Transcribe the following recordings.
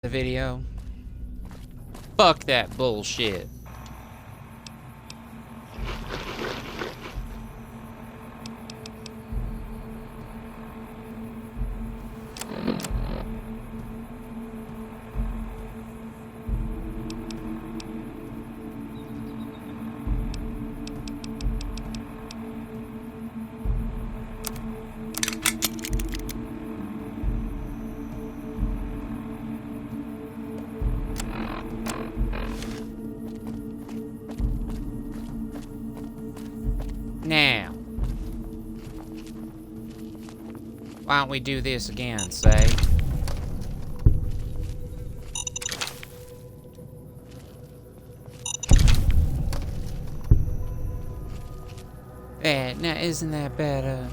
the video. Fuck that bullshit. Now, why don't we do this again, say? Yeah, now isn't that better?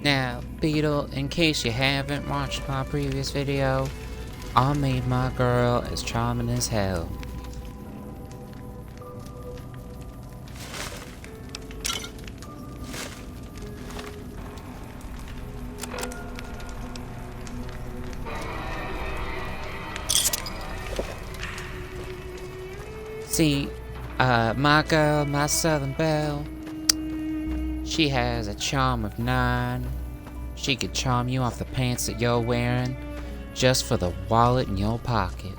Now, Beetle, in case you haven't watched my previous video, I made my girl as charming as hell. See, my girl, my Southern Belle, she has a charm of 9. She could charm you off the pants that you're wearing just for the wallet in your pocket.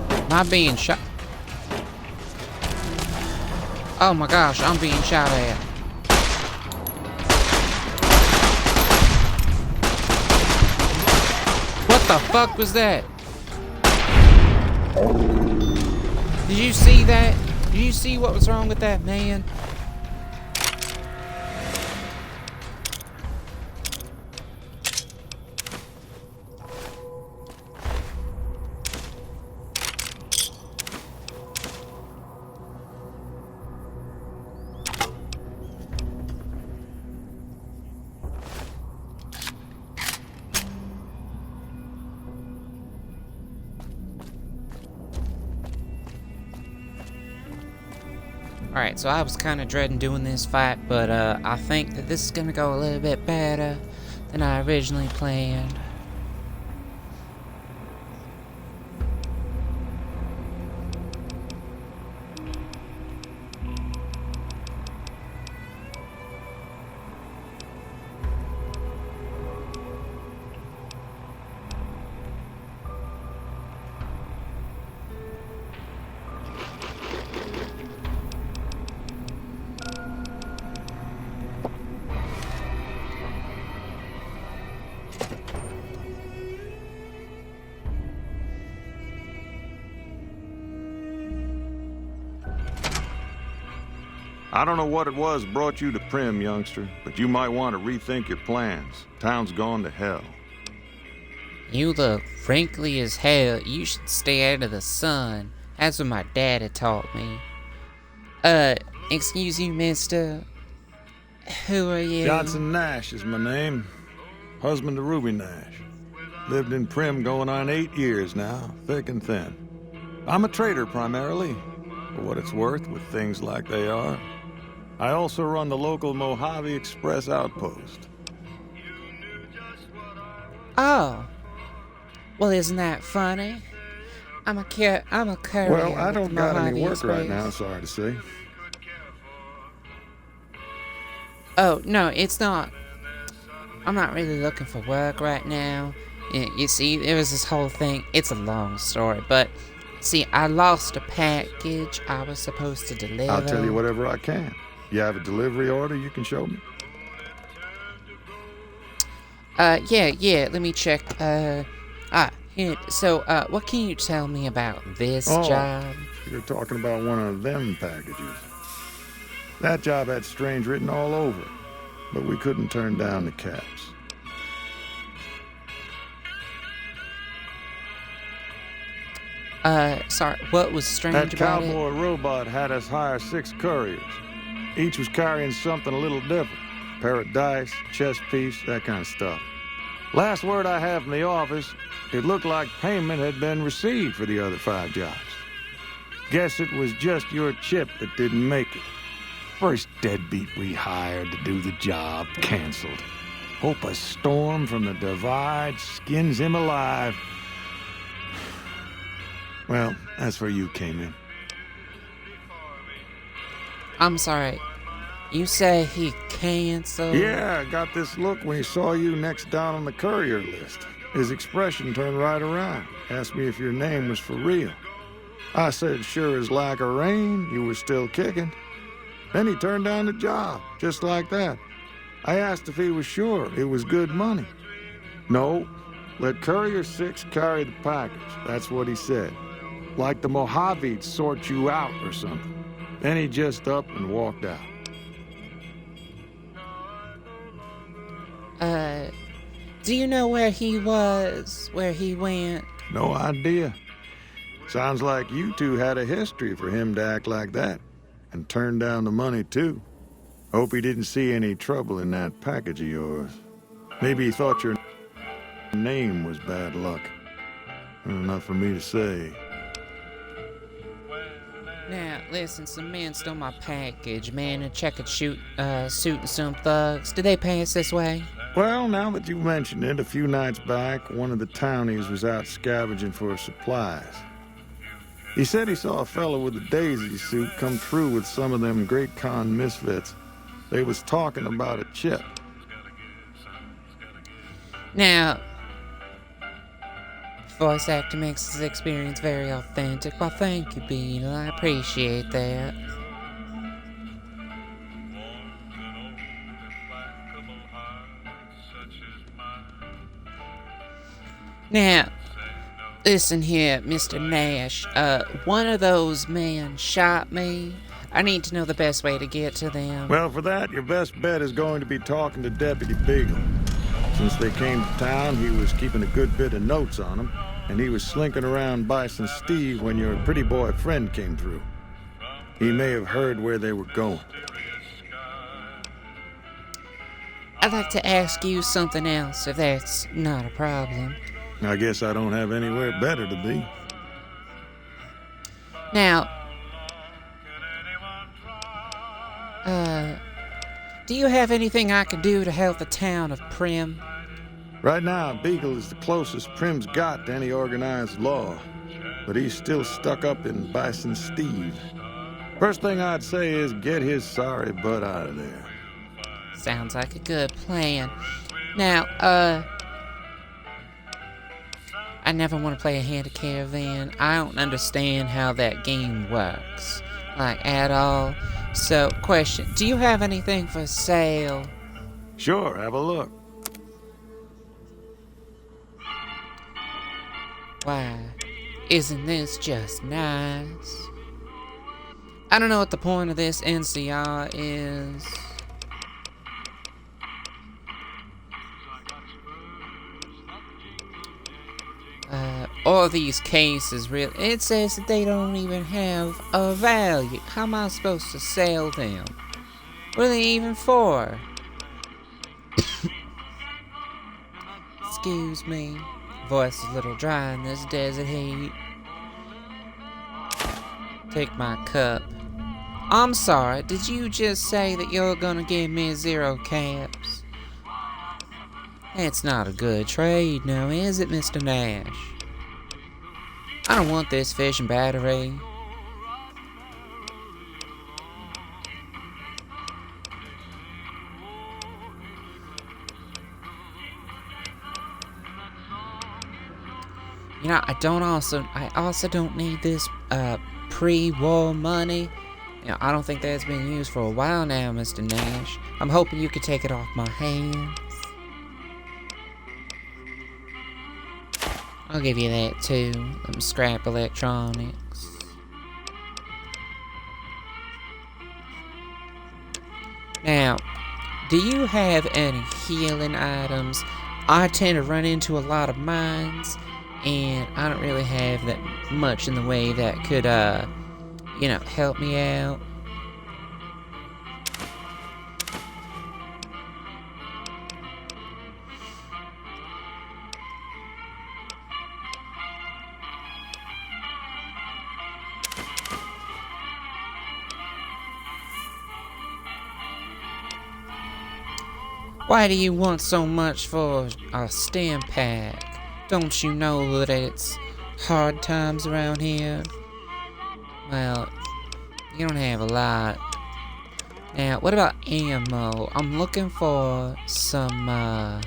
Am I being shot? Oh my gosh, I'm being shot at. What the fuck was that? Did you see that? Did you see what was wrong with that man? Alright, so I was kind of dreading doing this fight, but I think that this is going to go a little bit better than I originally planned. I don't know what it was brought you to Prim, youngster, but you might want to rethink your plans. Town's gone to hell. You look wrinkly as hell. You should stay out of the sun. That's what my dad had taught me. Excuse you, mister. Who are you? Johnson Nash is my name. Husband to Ruby Nash. Lived in Prim going on 8 years now, thick and thin. I'm a trader primarily, for what it's worth with things like they are. I also run the local Mojave Express outpost. Oh. Well, isn't that funny? I'm a courier. Well, I don't got any work Express. right now, sorry to say. Oh, no, it's not. I'm not really looking for work right now. You see, there was this whole thing. It's a long story, but see, I lost a package I was supposed to deliver. I'll tell you whatever I can. You have a delivery order you can show me? Yeah, let me check. Here, so, what can you tell me about this job? You're talking about one of them packages. That job had strange written all over it. but we couldn't turn down the cabs. Sorry, what was strange That about it? cowboy robot had us hire 6 couriers. Each was carrying something a little different. Pair of dice, chess piece, that kind of stuff. Last word I have from the office, it looked like payment had been received for the other 5 jobs. Guess it was just your chip that didn't make it. First deadbeat we hired to do the job canceled. Hope a storm from the divide skins him alive. Well, that's where you came in. I'm sorry. You say he canceled? Yeah, I got this look when he saw you next down on the courier list. His expression turned right around. Asked me if your name was for real. I said, sure as like a rain, you were still kicking. Then he turned down the job, just like that. I asked if he was sure it was good money. No, let Courier 6 carry the package. That's what he said. Like the Mojaves sort you out or something. Then he just up and walked out. Do you know where he was? Where he went? No idea. Sounds like you two had a history for him to act like that. And turn down the money, too. Hope he didn't see any trouble in that package of yours. Maybe he thought your name was bad luck. Not for me to say. Now, listen, some men stole my package. Man in a checkered suit and some thugs. Did they pass this way? Well, now that you mention it, a few nights back, one of the townies was out scavenging for supplies. He said he saw a fellow with a daisy suit come through with some of them Great Con misfits. They was talking about a chip. Now, voice actor makes this experience very authentic. Well, thank you, Beetle. I appreciate that. Now, listen here, Mr. Nash. One of those men shot me. I need to know the best way to get to them. Well, for that, your best bet is going to be talking to Deputy Beagle. Since they came to town, he was keeping a good bit of notes on them, and he was slinking around Bison Steve when your pretty boy friend came through. He may have heard where they were going. I'd like to ask you something else, if that's not a problem. I guess I don't have anywhere better to be. Now, do you have anything I could do to help the town of Prim? Right now, Beagle is the closest Prim's got to any organized law, but he's still stuck up in Bison Steve. First thing I'd say is get his sorry butt out of there. Sounds like a good plan. Now, I never want to play a hand of caravan. I don't understand how that game works, like, at all. So, question, do you have anything for sale? Sure, have a look. Why, isn't this just nice? I don't know what the point of this NCR is. All these cases, really, it says that they don't even have a value. How am I supposed to sell them? What are they even for? Excuse me. Voice is a little dry in this desert heat. Take my cup. I'm sorry, did you just say that you're gonna give me 0 caps? That's not a good trade now, is it, Mr. Nash? I don't want this fishing battery. You know, I also don't need this pre-war money. You know, I don't think that's been used for a while now, Mr. Nash. I'm hoping you could take it off my hands. I'll give you that too. Them scrap electronics. Now, do you have any healing items? I tend to run into a lot of mines, and I don't really have that much in the way that could, help me out. Why do you want so much for a stim pack? Don't you know that it's hard times around here? Well, you don't have a lot. Now, what about ammo? I'm looking for some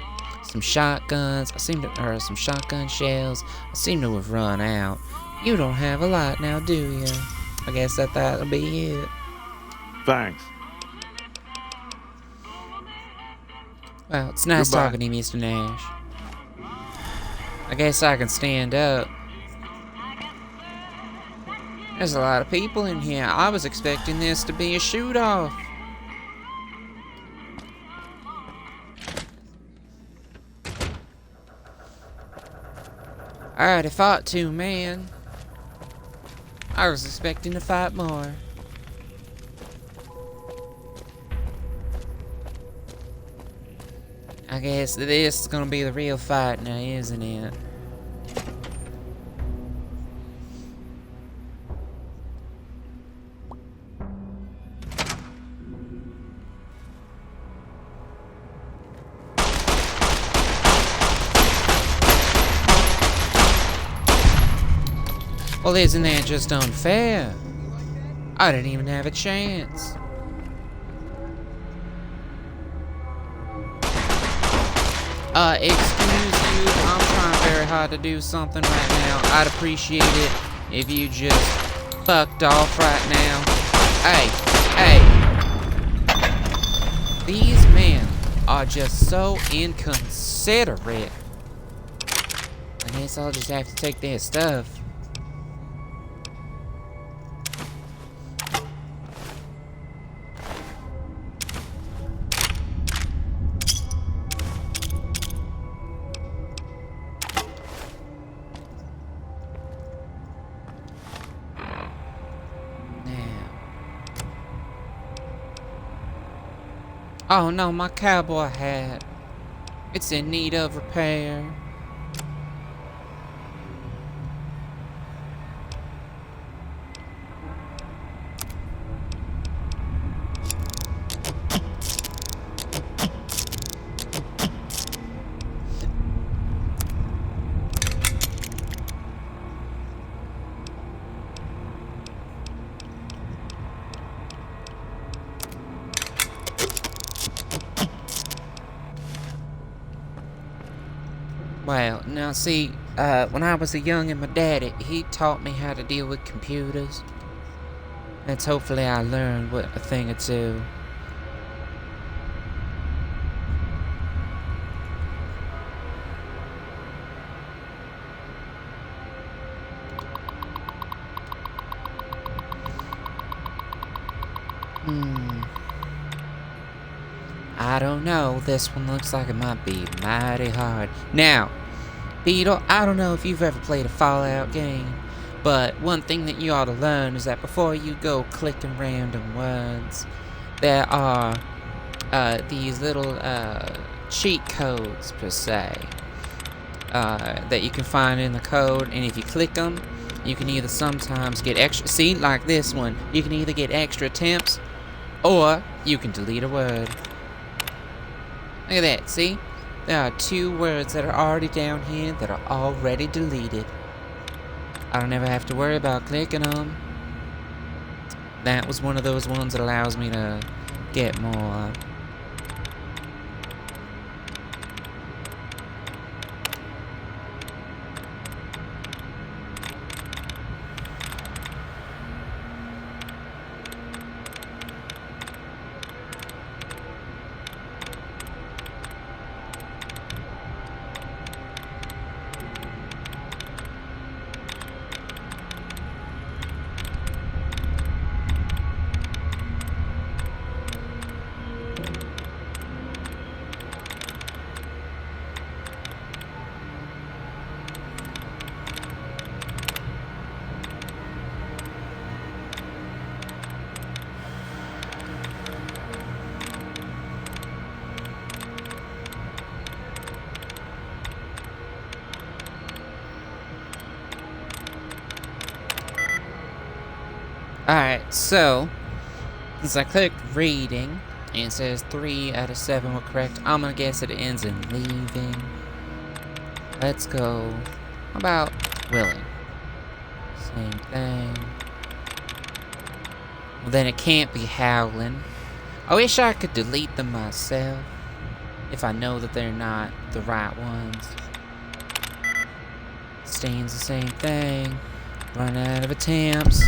shotguns. Or some shotgun shells. I seem to have run out. You don't have a lot now, do you? I guess that'll be it. Thanks. Well, it's nice Goodbye. talking to you, Mr. Nash. I guess I can stand up. There's a lot of people in here. I was expecting this to be a shoot-off. I already fought 2 men. I was expecting to fight more. I guess this is gonna be the real fight now, isn't it? Well, isn't that just unfair? I didn't even have a chance. Excuse you, I'm trying very hard to do something right now. I'd appreciate it if you just fucked off right now. Hey. These men are just so inconsiderate. I guess I'll just have to take their stuff. Oh no, my cowboy hat. It's in need of repair. Well, now see, when I was a youngin', my daddy, he taught me how to deal with computers. That's hopefully I learned a thing or two. I don't know. This one looks like it might be mighty hard. Now, Beetle, I don't know if you've ever played a Fallout game, but one thing that you ought to learn is that before you go clicking random words, there are these little cheat codes, per se, that you can find in the code, and if you click them, you can either sometimes get extra... See, like this one, you can either get extra attempts, or you can delete a word. Look at that, see? There are 2 words that are already down here that are already deleted. I don't ever have to worry about clicking them. That was one of those ones that allows me to get more. Alright, so since I clicked reading and it says 3 out of 7 were correct, I'm gonna guess it ends in leaving. Let's go. How about willing? Same thing. Well, then it can't be howling. I wish I could delete them myself if I know that they're not the right ones. Stains the same thing. Run out of attempts.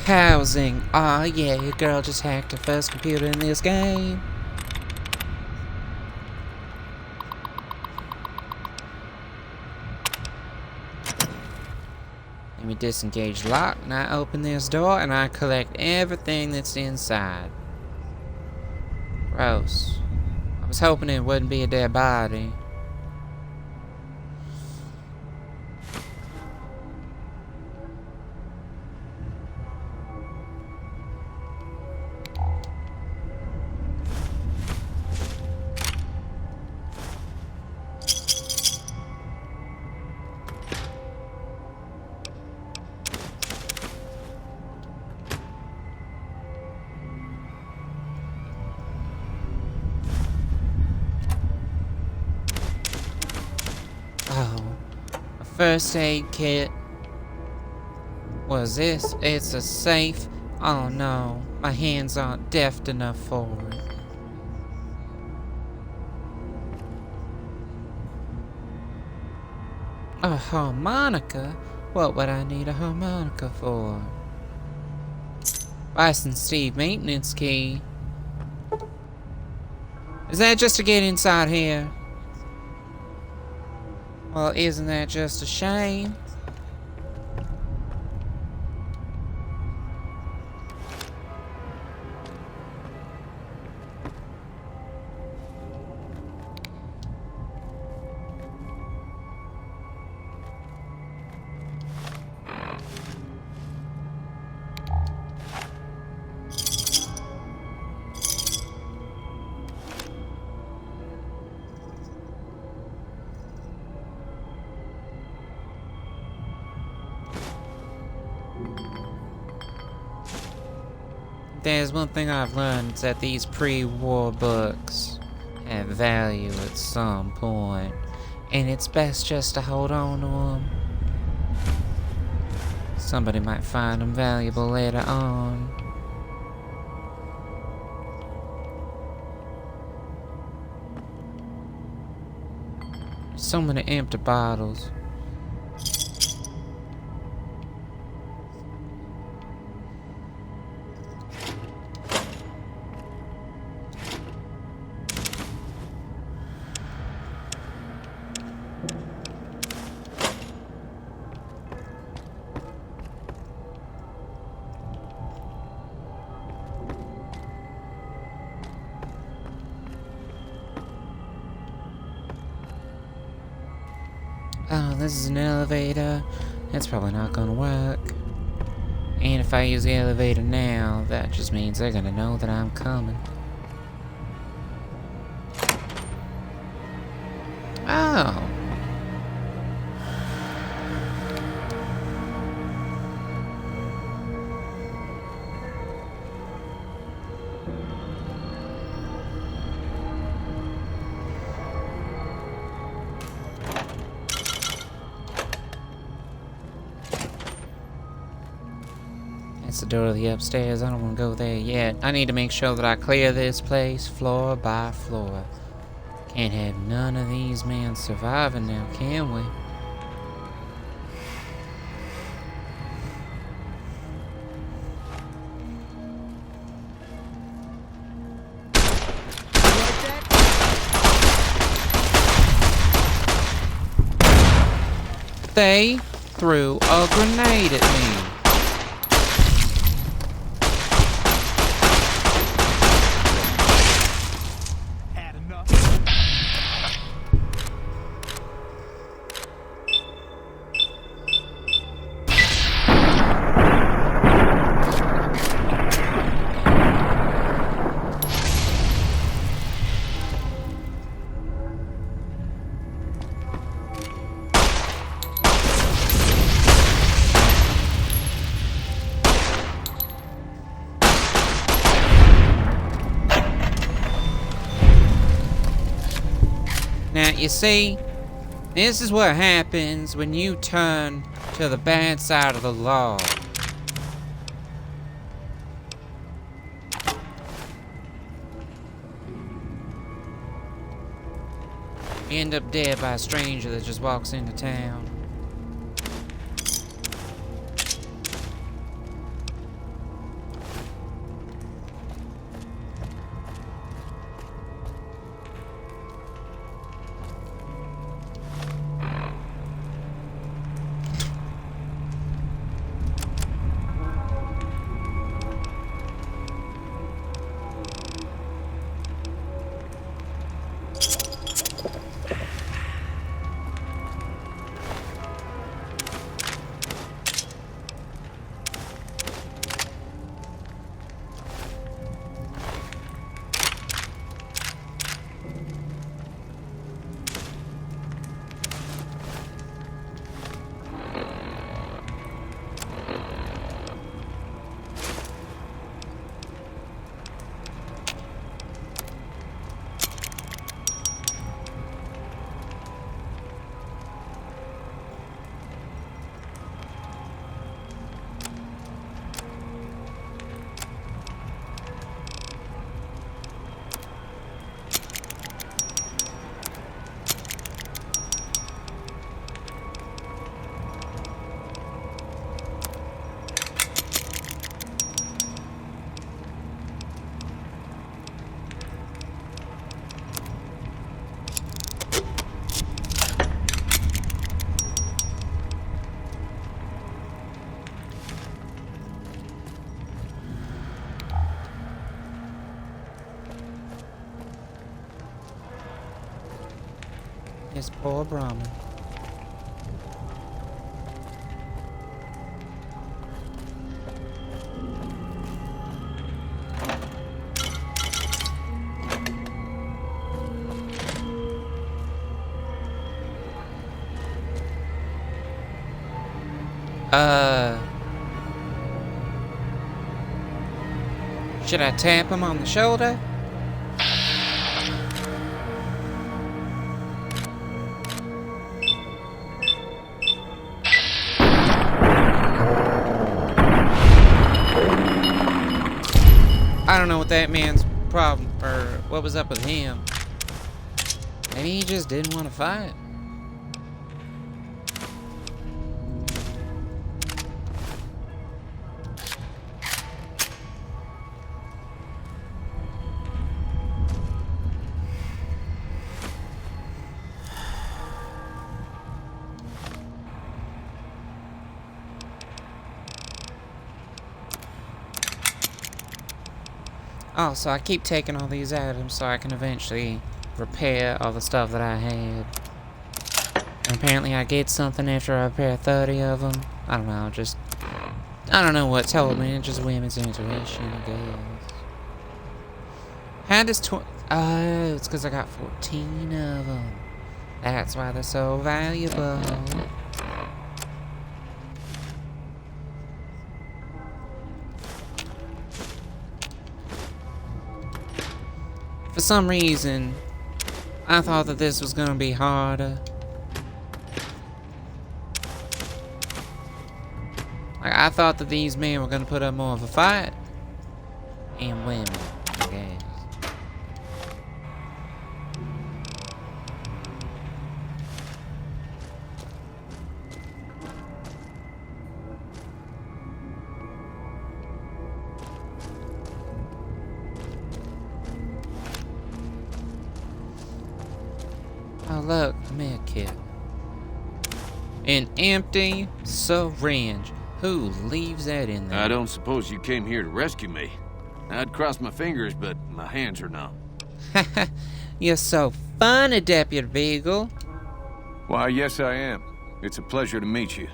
Housing. Aw, yeah, your girl just hacked her first computer in this game. Let me disengage lock, and I open this door, and I collect everything that's inside. Gross. I was hoping it wouldn't be a dead body. Oh, a first aid kit. What is this? It's a safe. Oh no, my hands aren't deft enough for it. A harmonica? What would I need a harmonica for? Bison Steve maintenance key. Is that just to get inside here? Well, isn't that just a shame? There's one thing I've learned, it's that these pre-war books have value at some point, and it's best just to hold on to them. Somebody might find them valuable later on. So many empty bottles. Oh, this is an elevator. That's probably not gonna work. And if I use the elevator now, that just means they're gonna know that I'm coming. Oh. That's the door to the upstairs. I don't want to go there yet. I need to make sure that I clear this place floor by floor. Can't have none of these men surviving now, can we? They threw a grenade at me. Now, you see, this is what happens when you turn to the bad side of the law. You end up dead by a stranger that just walks into town. This poor Brahmin. Should I tap him on the shoulder? I don't know what that man's problem, or what was up with him. Maybe he just didn't want to fight. Oh, so I keep taking all these items so I can eventually repair all the stuff that I had. And apparently I get something after I repair 30 of them. I don't know, I don't know what told me. It just women's intuition, I guess. How does oh, it's because I got 14 of them. That's why they're so valuable. For some reason, I thought that this was gonna be harder. Like, I thought that these men were gonna put up more of a fight. And women, I guess. Oh look, a med kit. An empty syringe. Who leaves that in there? I don't suppose you came here to rescue me. I'd cross my fingers, but my hands are numb. You're so funny, Deputy Beagle. Why, yes I am. It's a pleasure to meet you.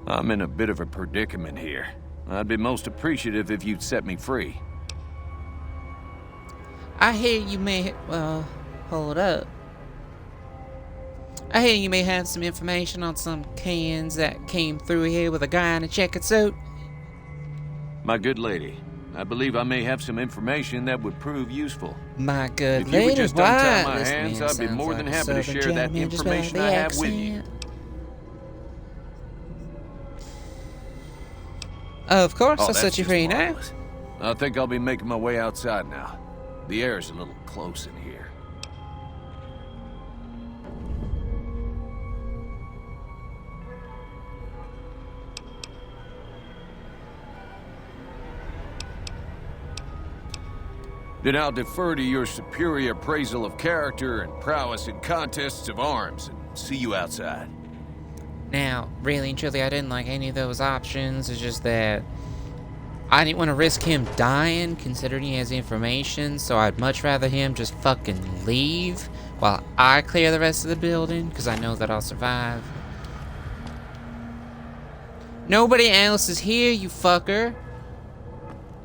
I'm in a bit of a predicament here. I'd be most appreciative if you'd set me free. I hear you may... well, hold up. I hear you may have some information on some cans that came through here with a guy in a checkered suit. My good lady, I believe I may have some information that would prove useful. My good If you would lady, just untie my this hands, man I'd be sounds more like than a happy to southern share that gentleman just by information the I have with you. accent. Of course, I'll that's set you just free now. marvelous. I think I'll be making my way outside now. The air's a little close in here. Then I'll defer to your superior appraisal of character and prowess in contests of arms, and see you outside. Now, really and truly, I didn't like any of those options. It's just that I didn't want to risk him dying, considering he has information, so I'd much rather him just fucking leave while I clear the rest of the building, because I know that I'll survive. Nobody else is here, you fucker.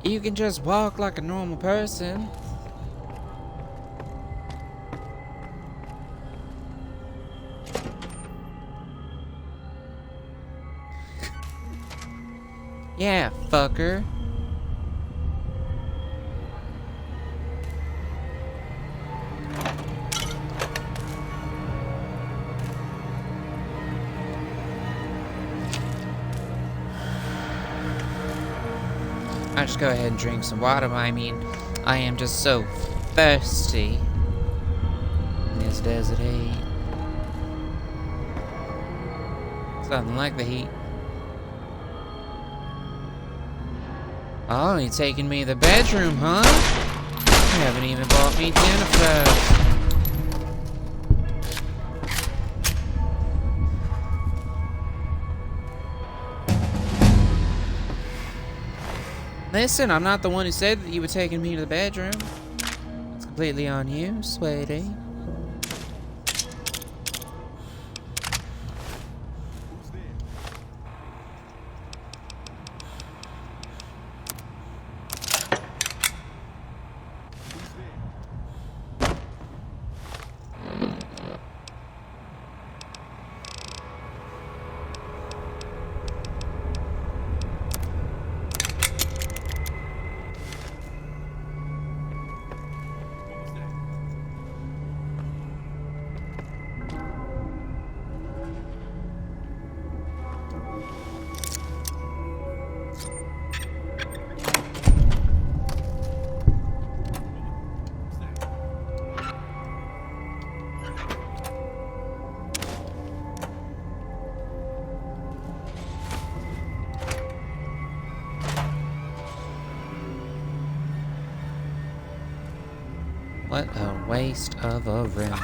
You can just walk like a normal person. Yeah, fucker. I just go ahead and drink some water. I mean, I am just so thirsty in this desert heat. It's nothing like the heat. Oh, you're taking me to the bedroom, huh? You haven't even bought me dinner first. Listen, I'm not the one who said that you were taking me to the bedroom. It's completely on you, sweetie. What a waste of a room.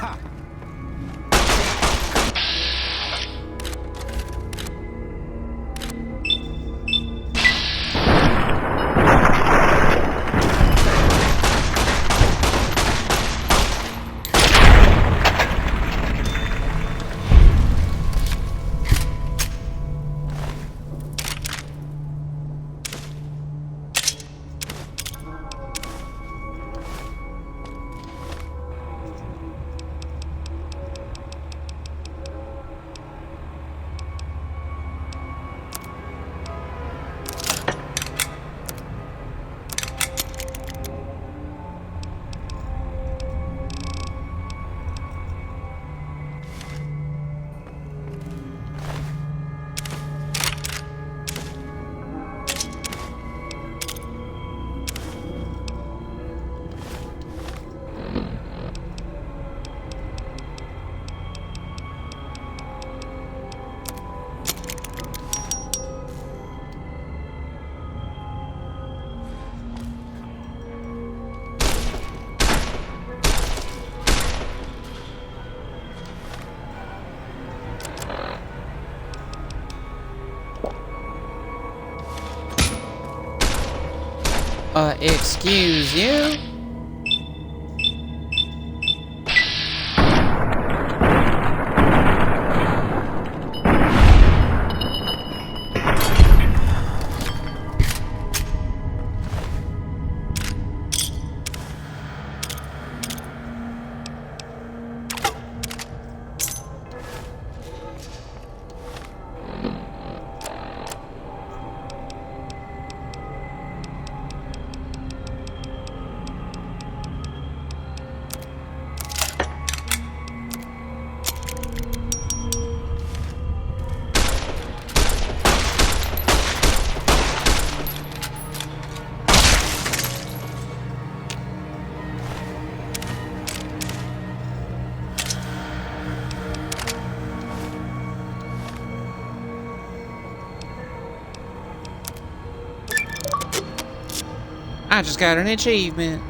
Excuse you? I just got an achievement.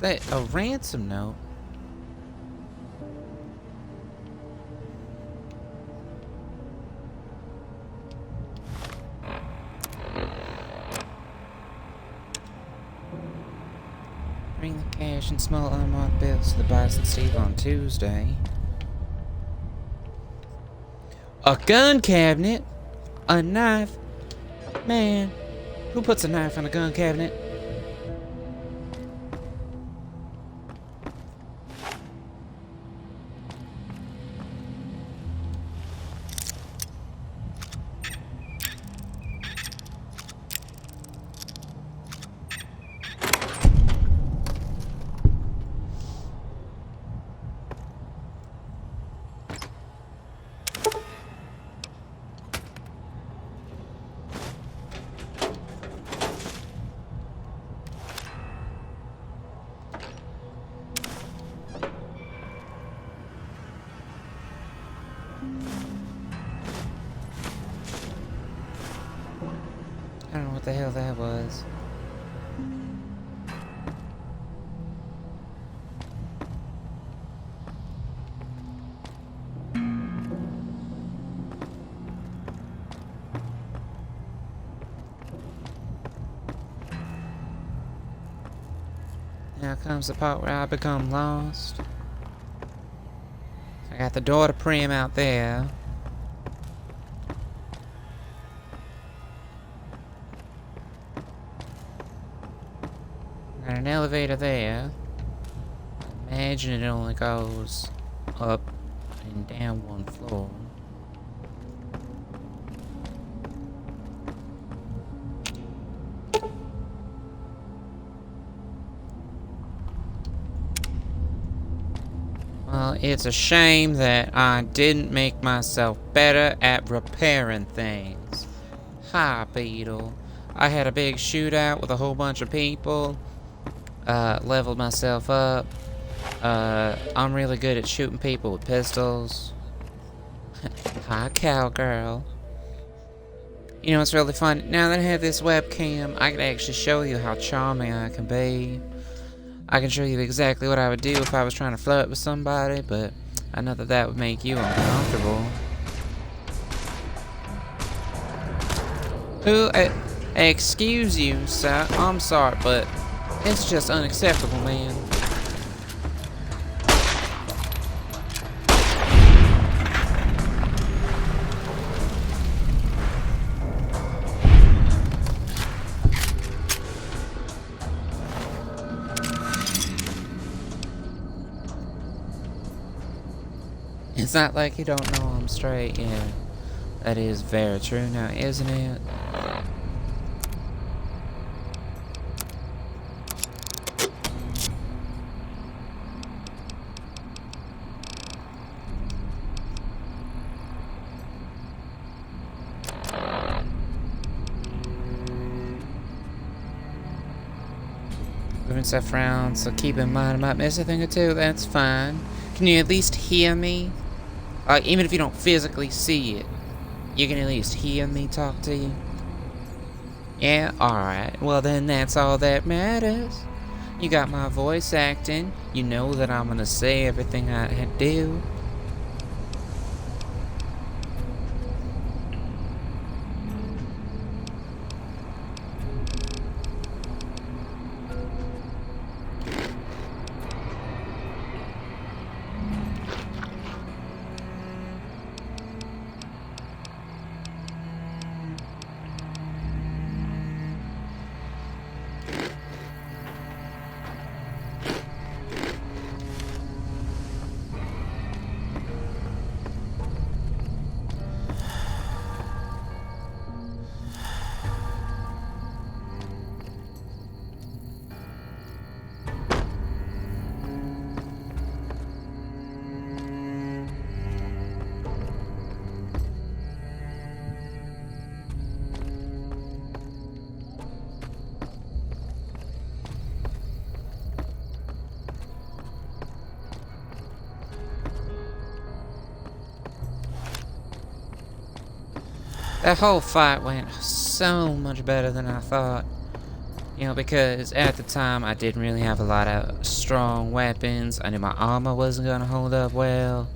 That a ransom note? Bring the cash and small unmarked bills to the Bison Steve on Tuesday. A gun cabinet? A knife? Man, who puts a knife on a gun cabinet? what the hell that was. Now comes the part where I become lost. I got the door to Prim out there. Got an elevator there. I imagine it only goes up and down one floor. Well, it's a shame that I didn't make myself better at repairing things. Hi, Beetle. I had a big shootout with a whole bunch of people. Leveled myself up. I'm really good at shooting people with pistols. Hi, cowgirl. You know, it's really fun. Now that I have this webcam, I can actually show you how charming I can be. I can show you exactly what I would do if I was trying to flirt with somebody, but I know that that would make you uncomfortable. Excuse you, sir. I'm sorry, but it's just unacceptable, man. It's not like you don't know I'm straight, yeah. That is very true now, isn't it? Moving stuff around, so keep in mind I might miss a thing or two, that's fine. Can you at least hear me? Even if you don't physically see it, you can at least hear me talk to you? Yeah? Alright. Well then, that's all that matters. You got my voice acting. You know that I'm gonna say everything I do. That whole fight went so much better than I thought. You know, because at the time I didn't really have a lot of strong weapons. I knew my armor wasn't gonna hold up well.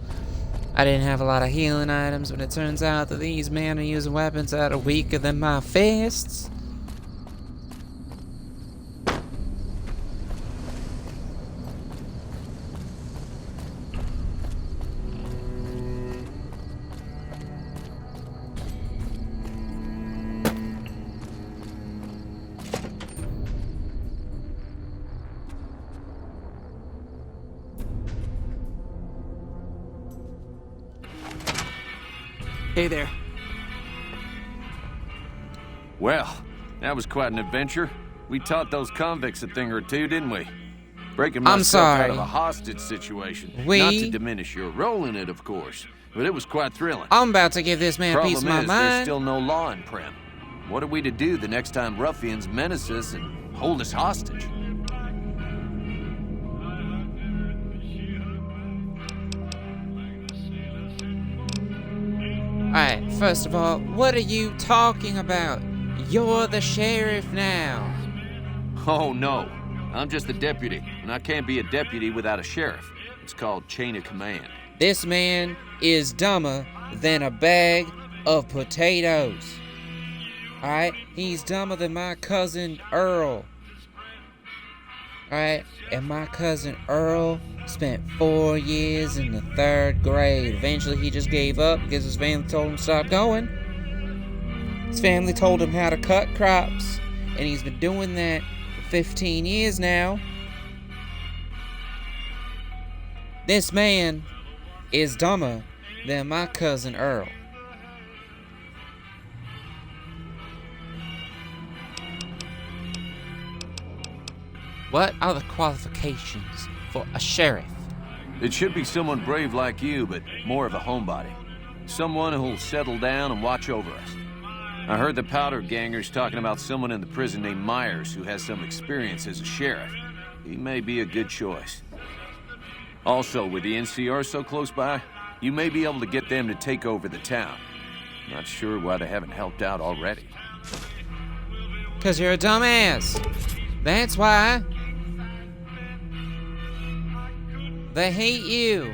I didn't have a lot of healing items, but it turns out that these men are using weapons that are weaker than my fists. Hey there. Well, that was quite an adventure. We taught those convicts a thing or two, didn't we? Breaking myself out of a hostage situation. Not to diminish your role in it, of course, but it was quite thrilling. I'm about to give this man a piece of my mind. There's still no law in Prim. What are we to do the next time ruffians menace us and hold us hostage? Alright, first of all, what are you talking about? You're the sheriff now. Oh, no. I'm just a deputy, and I can't be a deputy without a sheriff. It's called chain of command. This man is dumber than a bag of potatoes. Alright? He's dumber than my cousin Earl. Alright? And my cousin Earl spent 4 years in the 3rd grade. Eventually he just gave up because his family told him to stop going. His family told him how to cut crops. And he's been doing that for 15 years now. This man is dumber than my cousin Earl. What are the qualifications for a sheriff? It should be someone brave like you, but more of a homebody. Someone who'll settle down and watch over us. I heard the powder gangers talking about someone in the prison named Myers who has some experience as a sheriff. He may be a good choice. Also, with the NCR so close by, you may be able to get them to take over the town. Not sure why they haven't helped out already. 'Cause you're a dumbass. That's why. They hate you.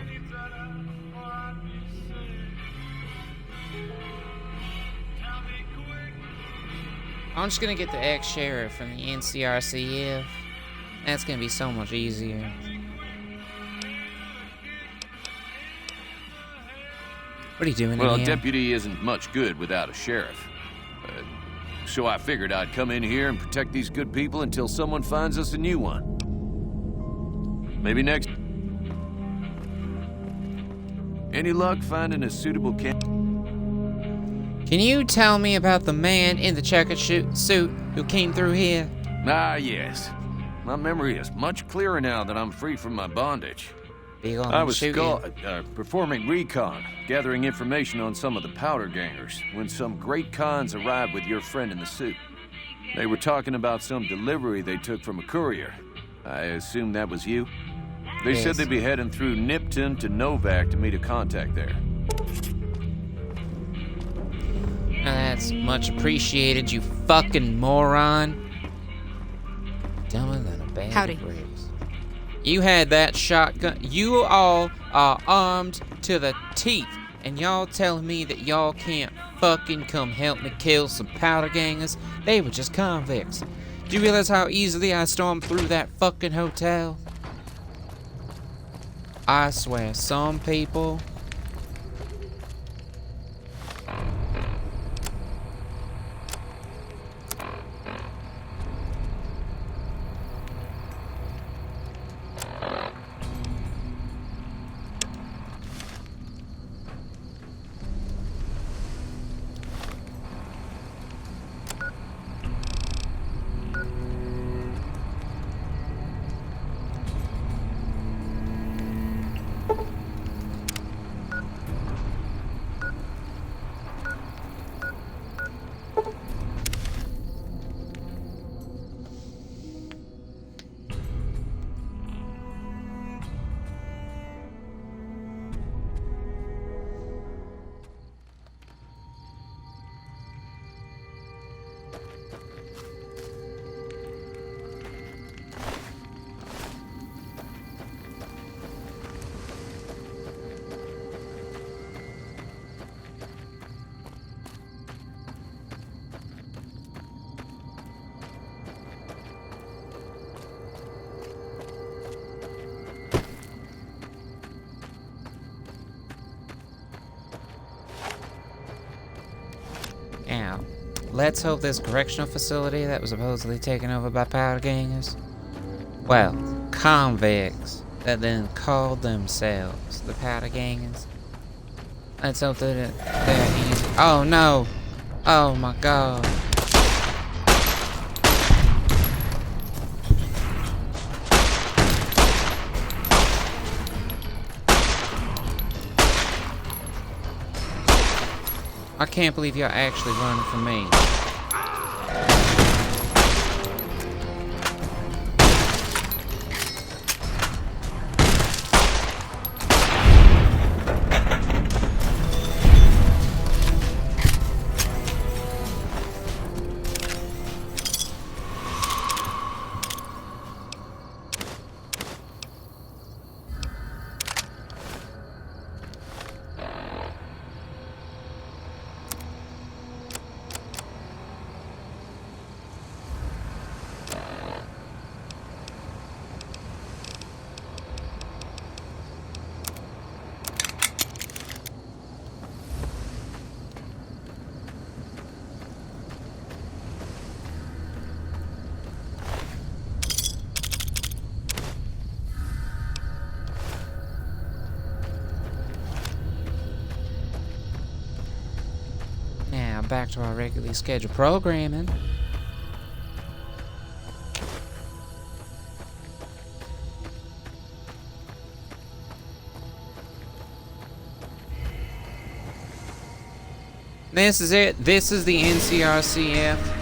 I'm just gonna get the ex-sheriff from the NCRCF. That's gonna be so much easier. What are you doing in Well, here? a deputy isn't much good without a sheriff. So I figured I'd come in here and protect these good people until someone finds us a new one. Maybe next... Any luck finding a suitable Can you tell me about the man in the checkered suit who came through here? Ah, yes. My memory is much clearer now that I'm free from my bondage. I was performing recon, gathering information on some of the powder gangers, when some great cons arrived with your friend in the suit. They were talking about some delivery they took from a courier. I assume that was you? They said they'd be heading through Nipton to Novak to meet a contact there. That's much appreciated, you fucking moron. Dumber than a bag Howdy. of bricks. You had that shotgun. You all are armed to the teeth. And y'all telling me that y'all can't fucking come help me kill some powder gangers? They were just convicts. Do you realize how easily I stormed through that fucking hotel? I swear, some people... Now, let's hope this correctional facility that was supposedly taken over by powder gangers, well, convicts that then called themselves the powder gangers. Let's hope that they're easy. Oh no! Oh my god. I can't believe you're actually running from me. Now, back to our regularly scheduled programming. This is it. This is the NCRCF.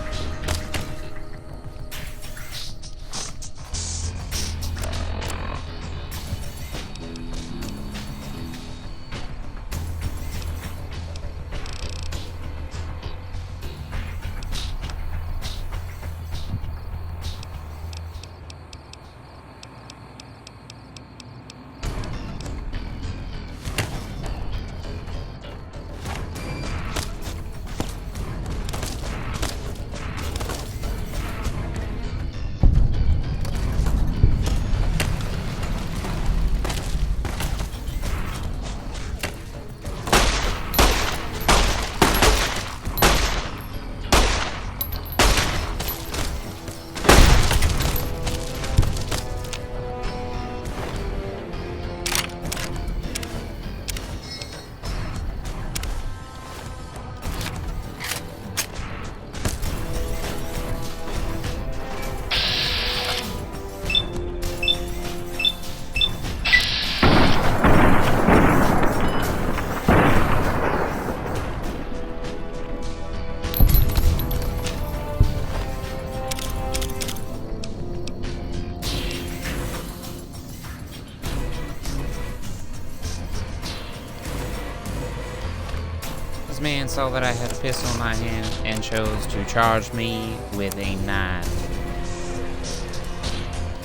This man saw that I had a pistol in my hand and chose to charge me with a knife.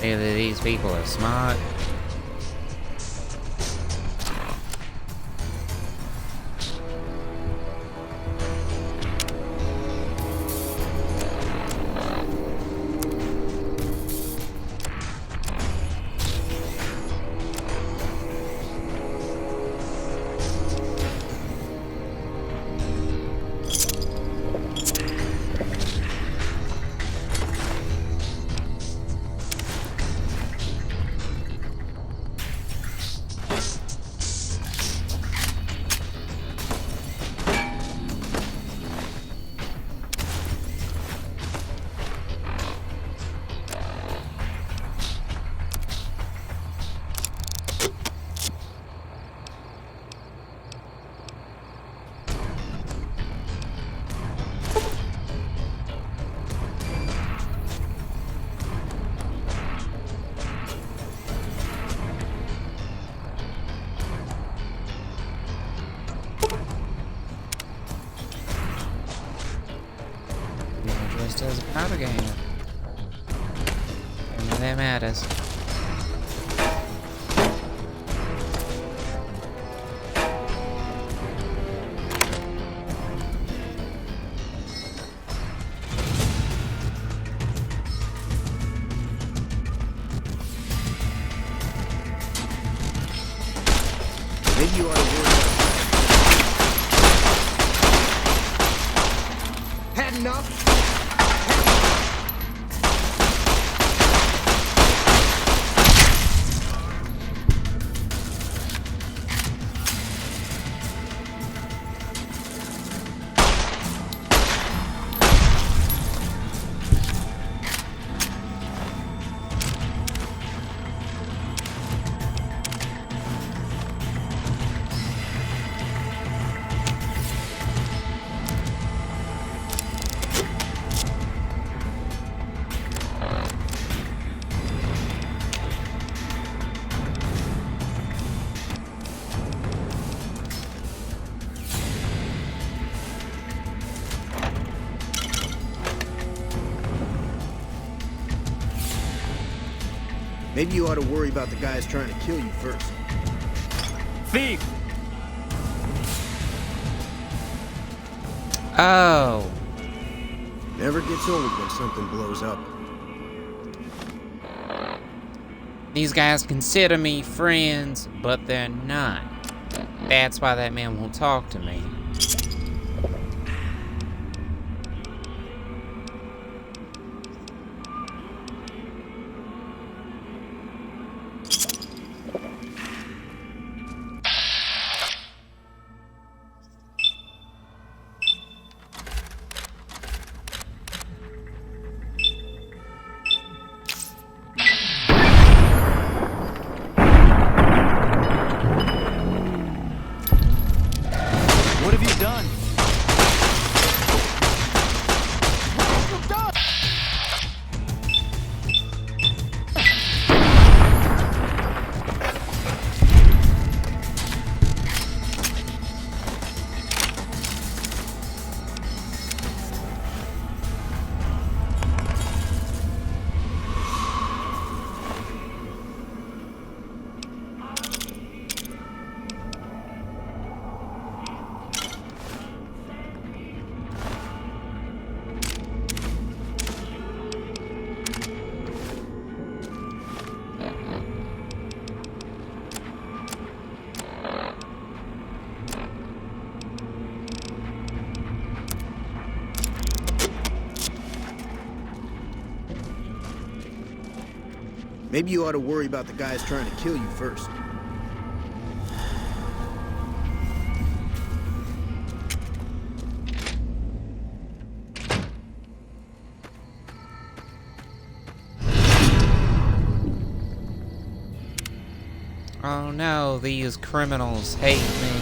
Clearly these people are smart. Just as a powder game. None of that matters. Maybe you ought to worry. Had enough? Maybe you ought to worry about the guys trying to kill you first. Thief! Oh. Never gets old when something blows up. These guys consider me friends, but they're not. That's why that man won't talk to me. Maybe you ought to worry about the guys trying to kill you first. Oh no, these criminals hate me.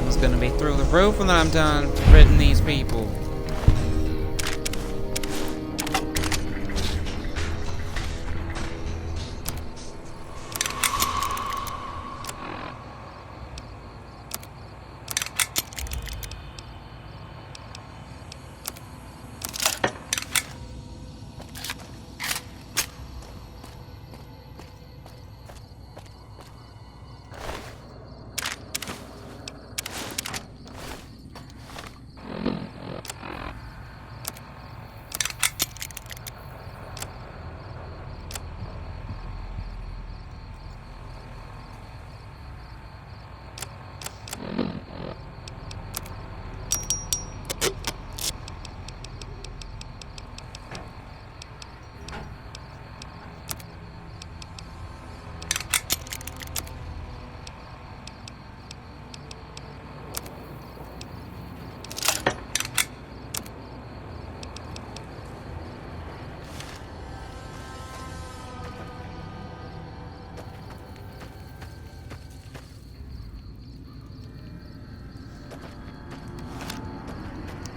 Is gonna be through the roof when I'm done ridding these people.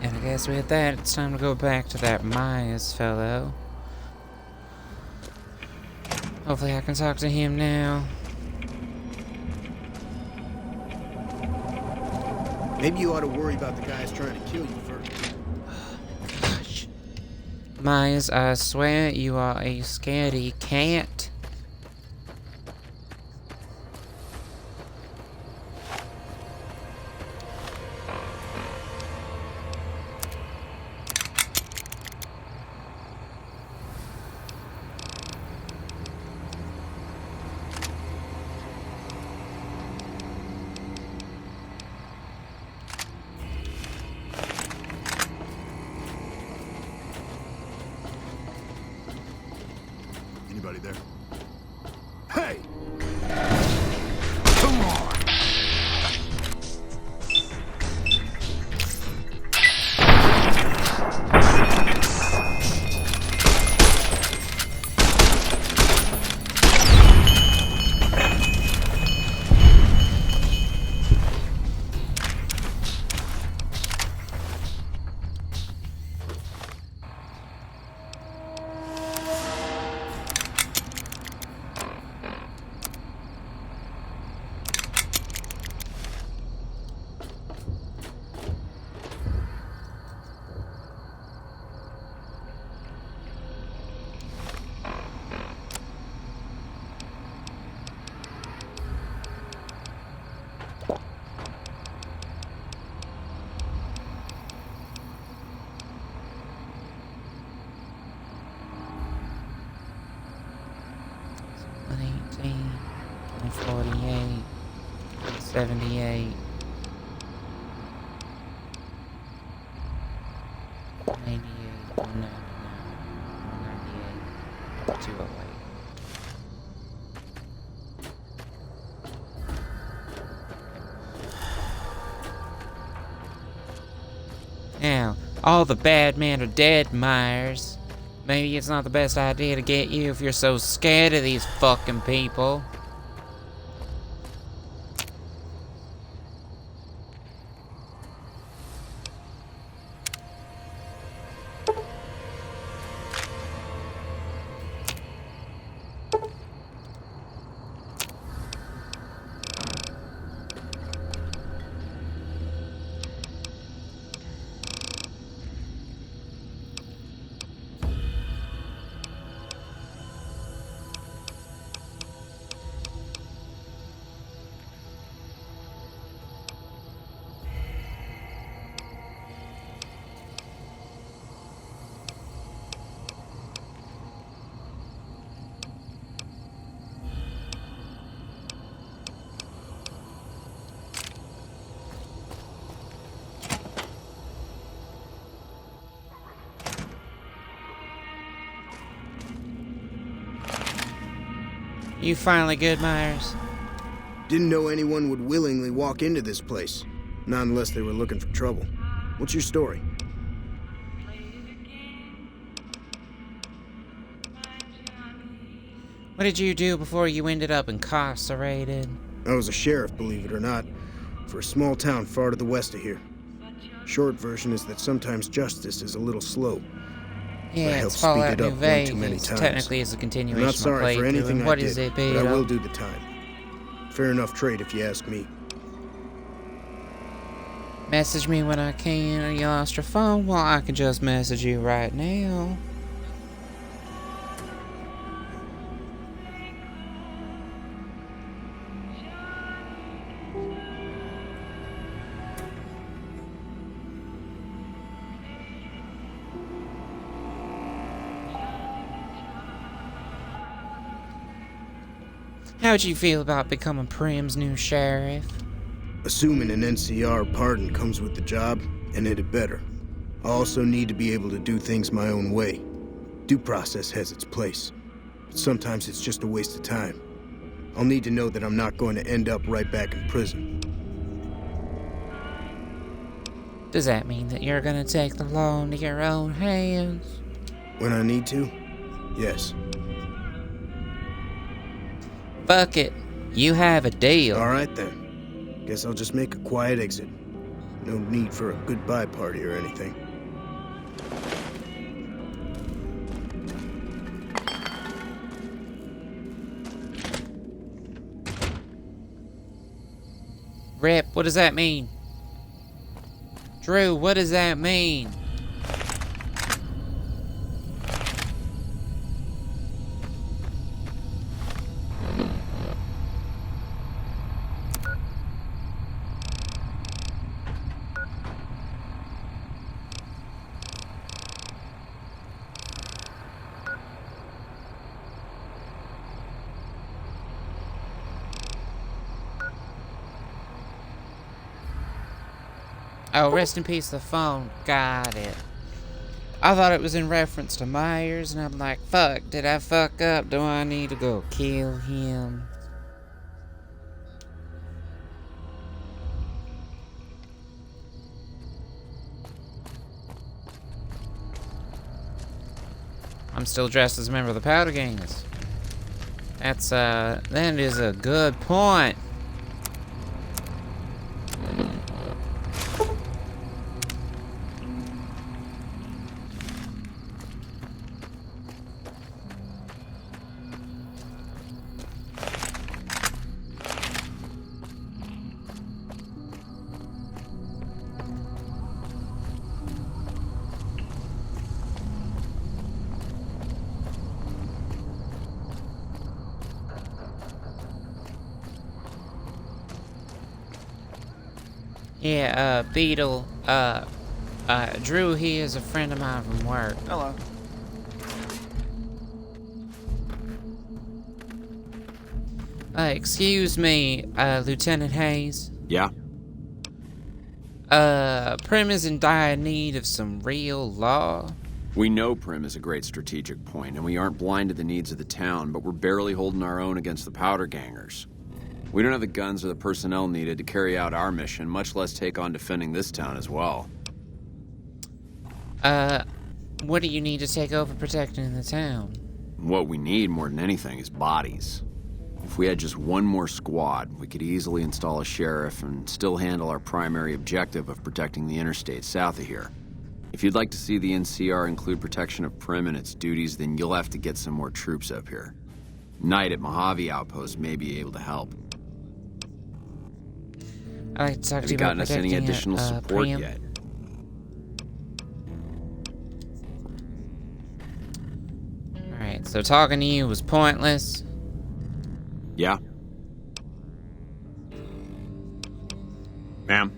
And I guess with that, it's time to go back to that Myers fellow. Hopefully I can talk to him now. Maybe you ought to worry about the guys trying to kill you first. Gosh. Myers, I swear you are a scaredy cat. Anybody there? Hey! Come on! 148, 78, 188, 199, 198, 208. Now, all the bad men are dead, Myers. Maybe it's not the best idea to get you if you're so scared of these fucking people. You finally good, Myers? Didn't know anyone would willingly walk into this place. Not unless they were looking for trouble. What's your story? What did you do before you ended up incarcerated? I was a sheriff, believe it or not, for a small town far to the west of here. Short version is that sometimes justice is a little slow. Yeah, it's Fallout New Vegas. Technically, it's a continuation. I'm not sorry for anything I did, is it, but I will do the time. Fair enough trade, if you ask me. Message me when I can, or you lost your phone? Well, I can just message you right now. How'd you feel about becoming Prim's new sheriff? Assuming an NCR pardon comes with the job, and it had better. I also need to be able to do things my own way. Due process has its place, but sometimes it's just a waste of time. I'll need to know that I'm not going to end up right back in prison. Does that mean that you're gonna take the law into your own hands? When I need to, yes. Fuck it. You have a deal. All right, then. Guess I'll just make a quiet exit. No need for a goodbye party or anything. Rip, what does that mean? Drew, what does that mean? Oh, rest in peace, the phone. Got it. I thought it was in reference to Myers, and I'm like, fuck, did I fuck up? Do I need to go kill him? I'm still dressed as a member of the Powder Gangs. That is a good point. Yeah, Beetle, Drew, he is a friend of mine from work. Hello. Excuse me, Lieutenant Hayes. Yeah? Prim is in dire need of some real law. We know Prim is a great strategic point, and we aren't blind to the needs of the town, but we're barely holding our own against the powder gangers. We don't have the guns or the personnel needed to carry out our mission, much less take on defending this town as well. What do you need to take over protecting the town? What we need more than anything is bodies. If we had just one more squad, we could easily install a sheriff and still handle our primary objective of protecting the interstate south of here. If you'd like to see the NCR include protection of Prim and its duties, then you'll have to get some more troops up here. Knight at Mojave Outpost may be able to help. I'd like to talk to you about gotten us any additional support Prim. yet? Alright, so talking to you was pointless. Yeah? Ma'am?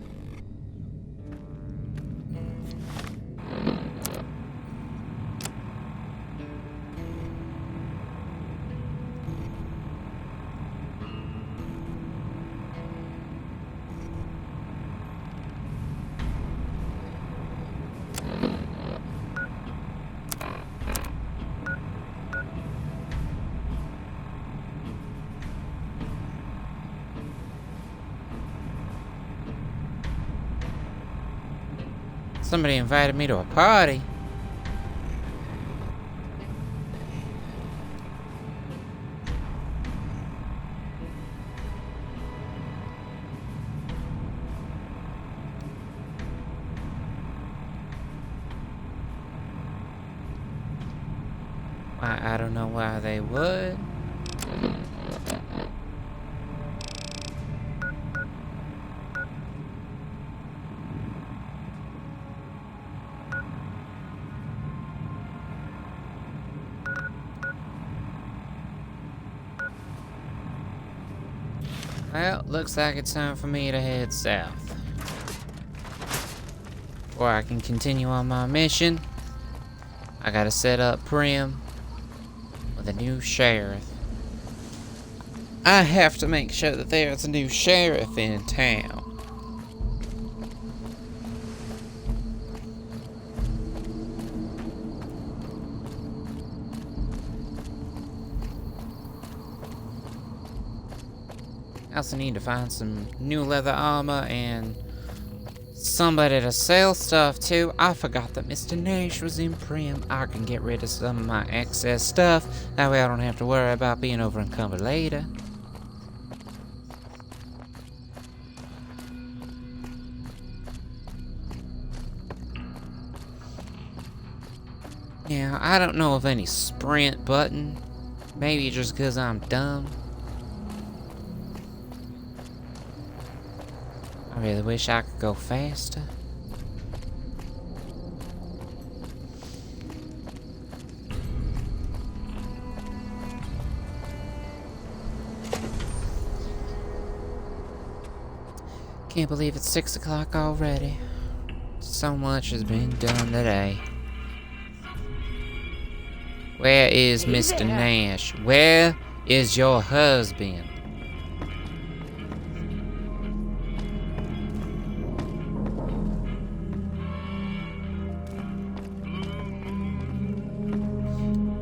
Somebody invited me to a party. I don't know why they would. Well, looks like it's time for me to head south. Before I can continue on my mission, I gotta set up Prim with a new sheriff. I have to make sure that there's a new sheriff in town. I also need to find some new leather armor and somebody to sell stuff to. I forgot that Mr. Nash was in Prim. I can get rid of some of my excess stuff. That way I don't have to worry about being over encumbered later. Yeah, I don't know of any sprint button. Maybe just because I'm dumb. I really wish I could go faster. Can't believe it's 6 o'clock already. So much has been done today. Where is Mr. Nash? Where is your husband?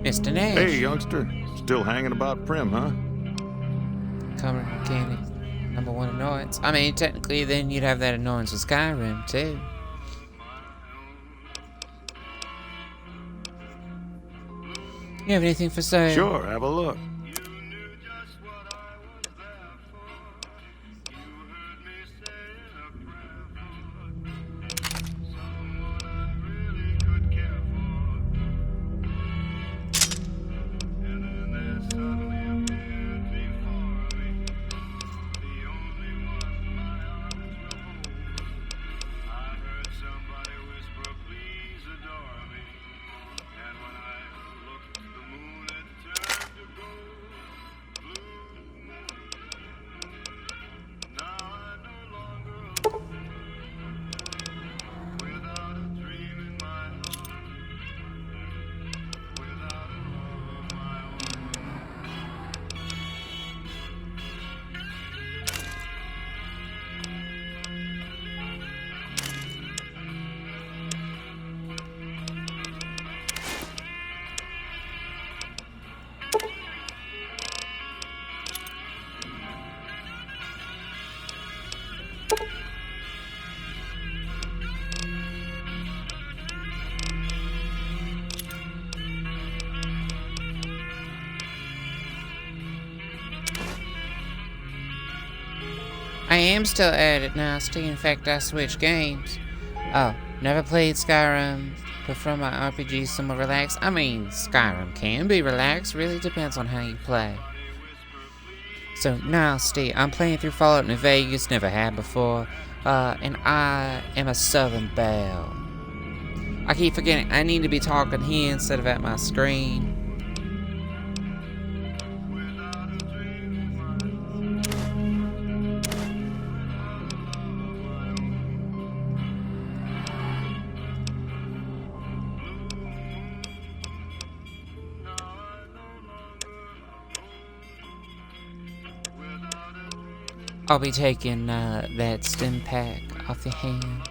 Mr. Nash. Hey, youngster. Still hanging about Prim, huh? Cover mechanic. #1 annoyance. I mean, technically, then you'd have that annoyance with Skyrim, too. You have anything for sale? Sure, have a look. I am still at it, Nasty. In fact, I switched games. Oh, never played Skyrim. Prefer my RPGs somewhat relaxed. I mean, Skyrim can be relaxed. Really depends on how you play. So, Nasty, I'm playing through Fallout New Vegas. Never had before. And I am a Southern Belle. I keep forgetting I need to be talking here instead of at my screen. I'll be taking that stim pack off your hands.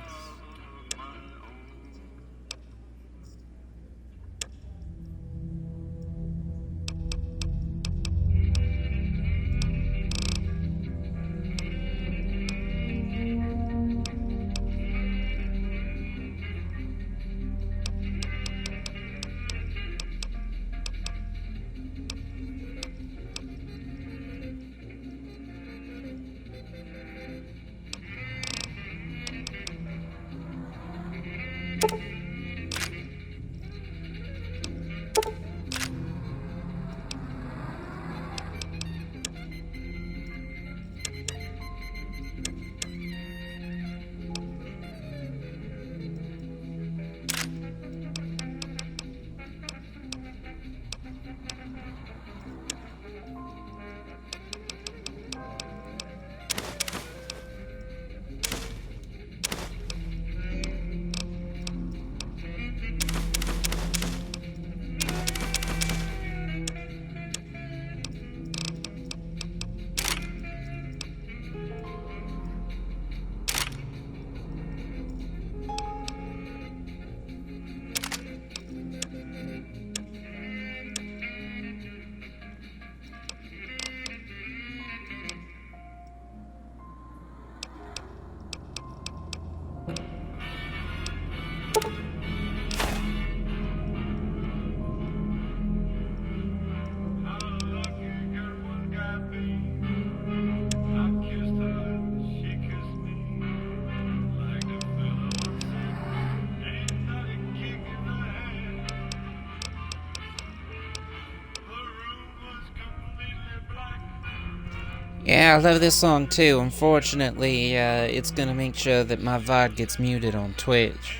Yeah, I love this song too. Unfortunately, it's gonna make sure that my VOD gets muted on Twitch.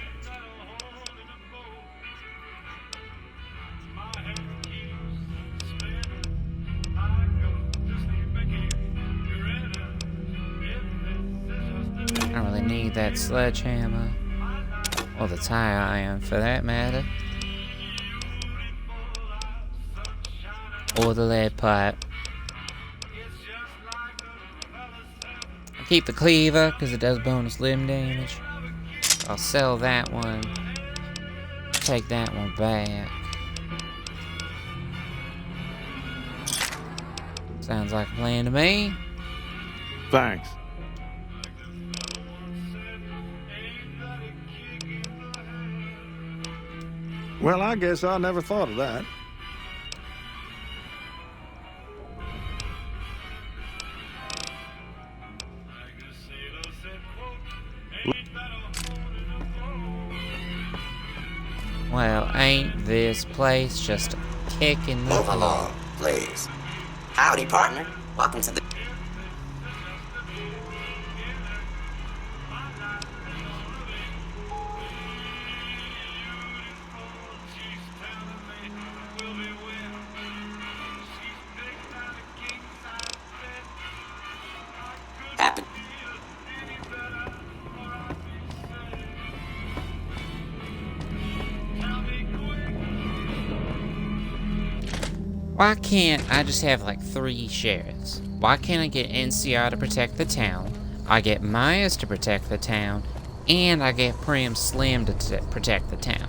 I don't really need that sledgehammer. Or the tire iron, for that matter. Or the lead pipe. Keep the cleaver, because it does bonus limb damage. I'll sell that one. Take that one back. Sounds like a plan to me. Thanks. Well, I guess I never thought of that. Well, ain't this place just a kick in the Move along, please. Howdy, partner. Welcome to the... Happen. Why can't I just have like 3 sheriffs? Why can't I get NCR to protect the town, I get Myers to protect the town, and I get Prim Slim to protect the town?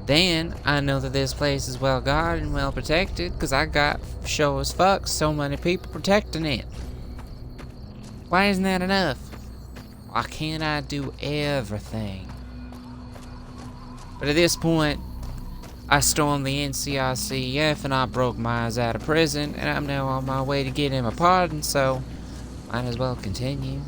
Then I know that this place is well guarded and well protected because I got, sure as fuck, so many people protecting it. Why isn't that enough? Why can't I do everything? But at this point, I stormed the NCRCF and I broke Myers out of prison, and I'm now on my way to get him a pardon, so Might as well continue.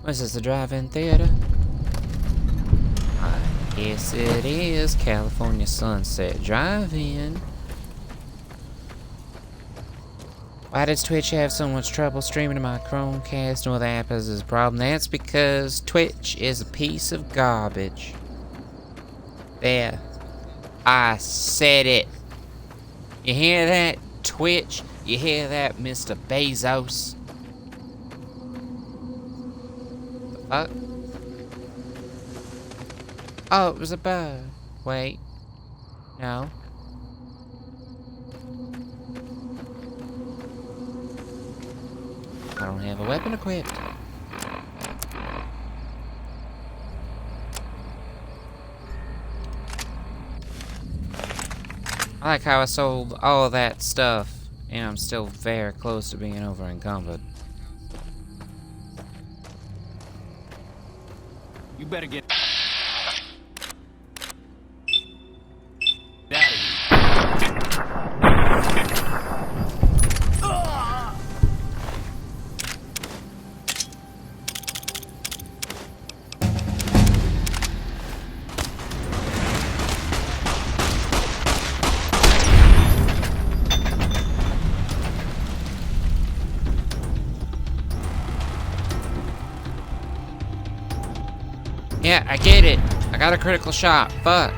This is the drive-in theater. I guess it is California Sunset Drive-In. Why does Twitch have so much trouble streaming to my Chromecast? No other app has this problem. That's because Twitch is a piece of garbage. There. I said it. You hear that, Twitch? You hear that, Mr. Bezos? Fuck? Oh, it was a bird. Wait. No. I don't have a weapon equipped. I like how I sold all that stuff, and I'm still very close to being over encumbered. You better get Yeah, I get it. I got a critical shot. Fuck.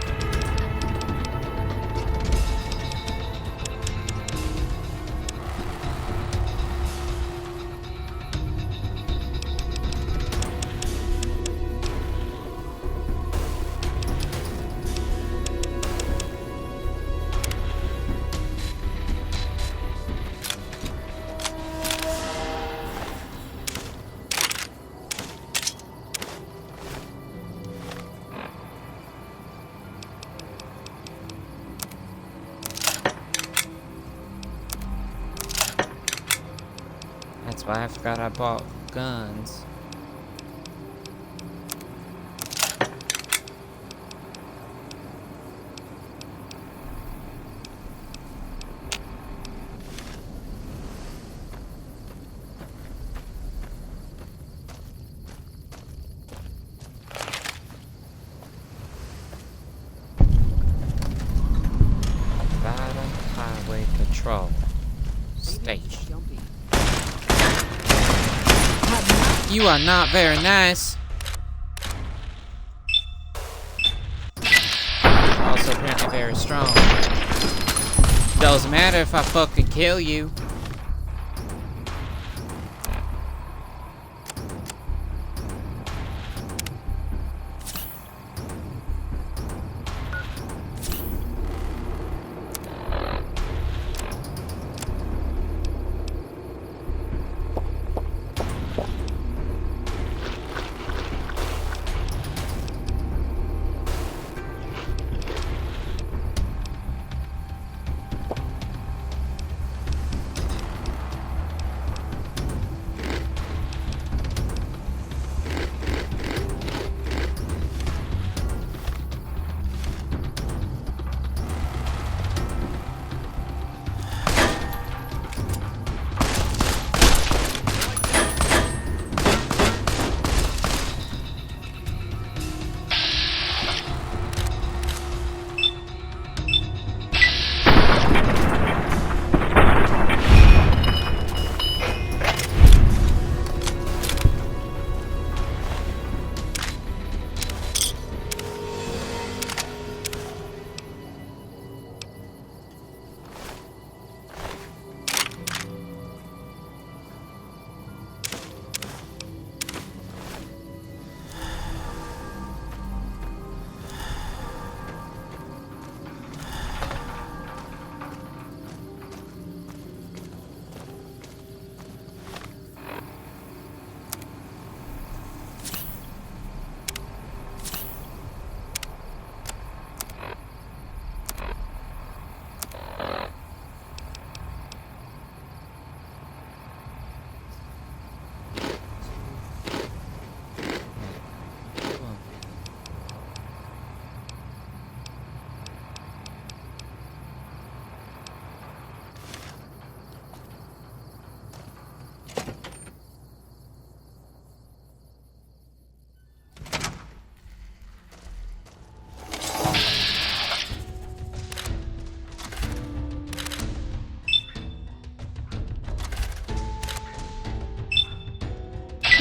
That's why I forgot I bought guns. Nevada Highway Patrol Station. You are not very nice. Also apparently very strong. Doesn't matter if I fucking kill you.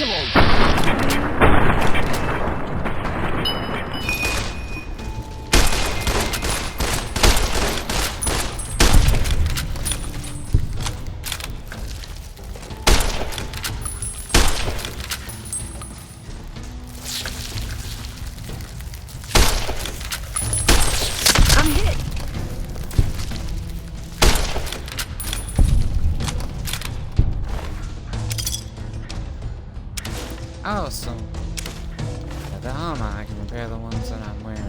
I'm hit. Awesome. The armor, I can repair the ones that I'm wearing.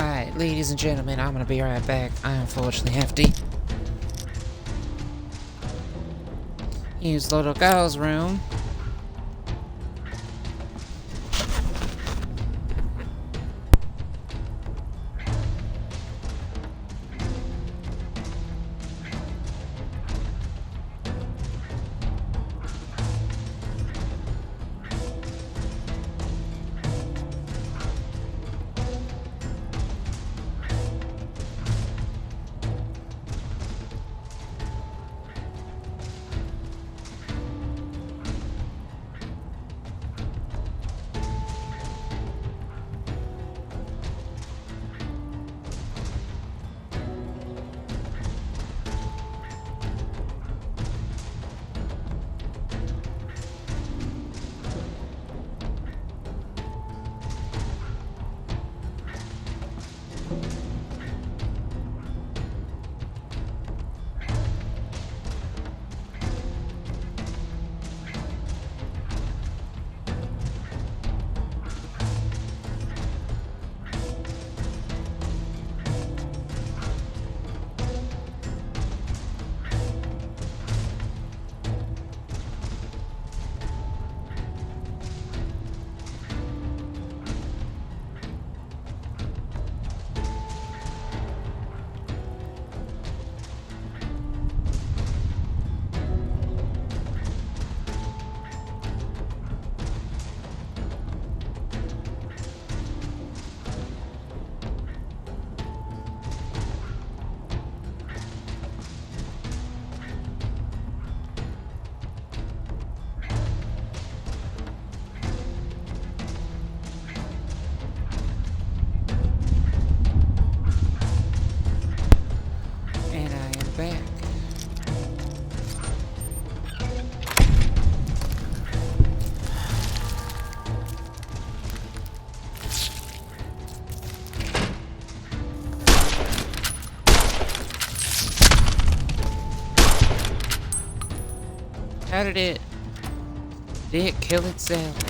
Alright, ladies and gentlemen, I'm gonna be right back. I unfortunately have to use little girl's room. Back. How did it kill itself?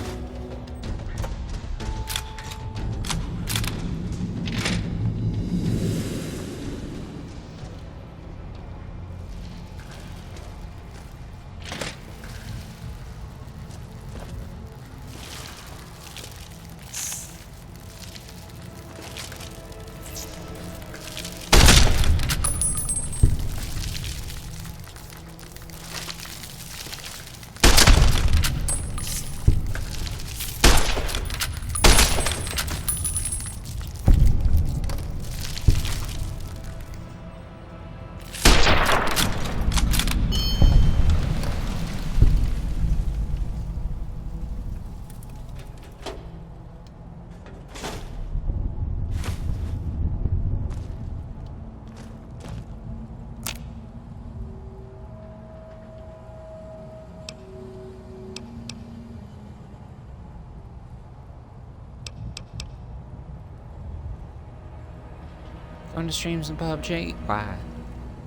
From the streams in PUBG? Why?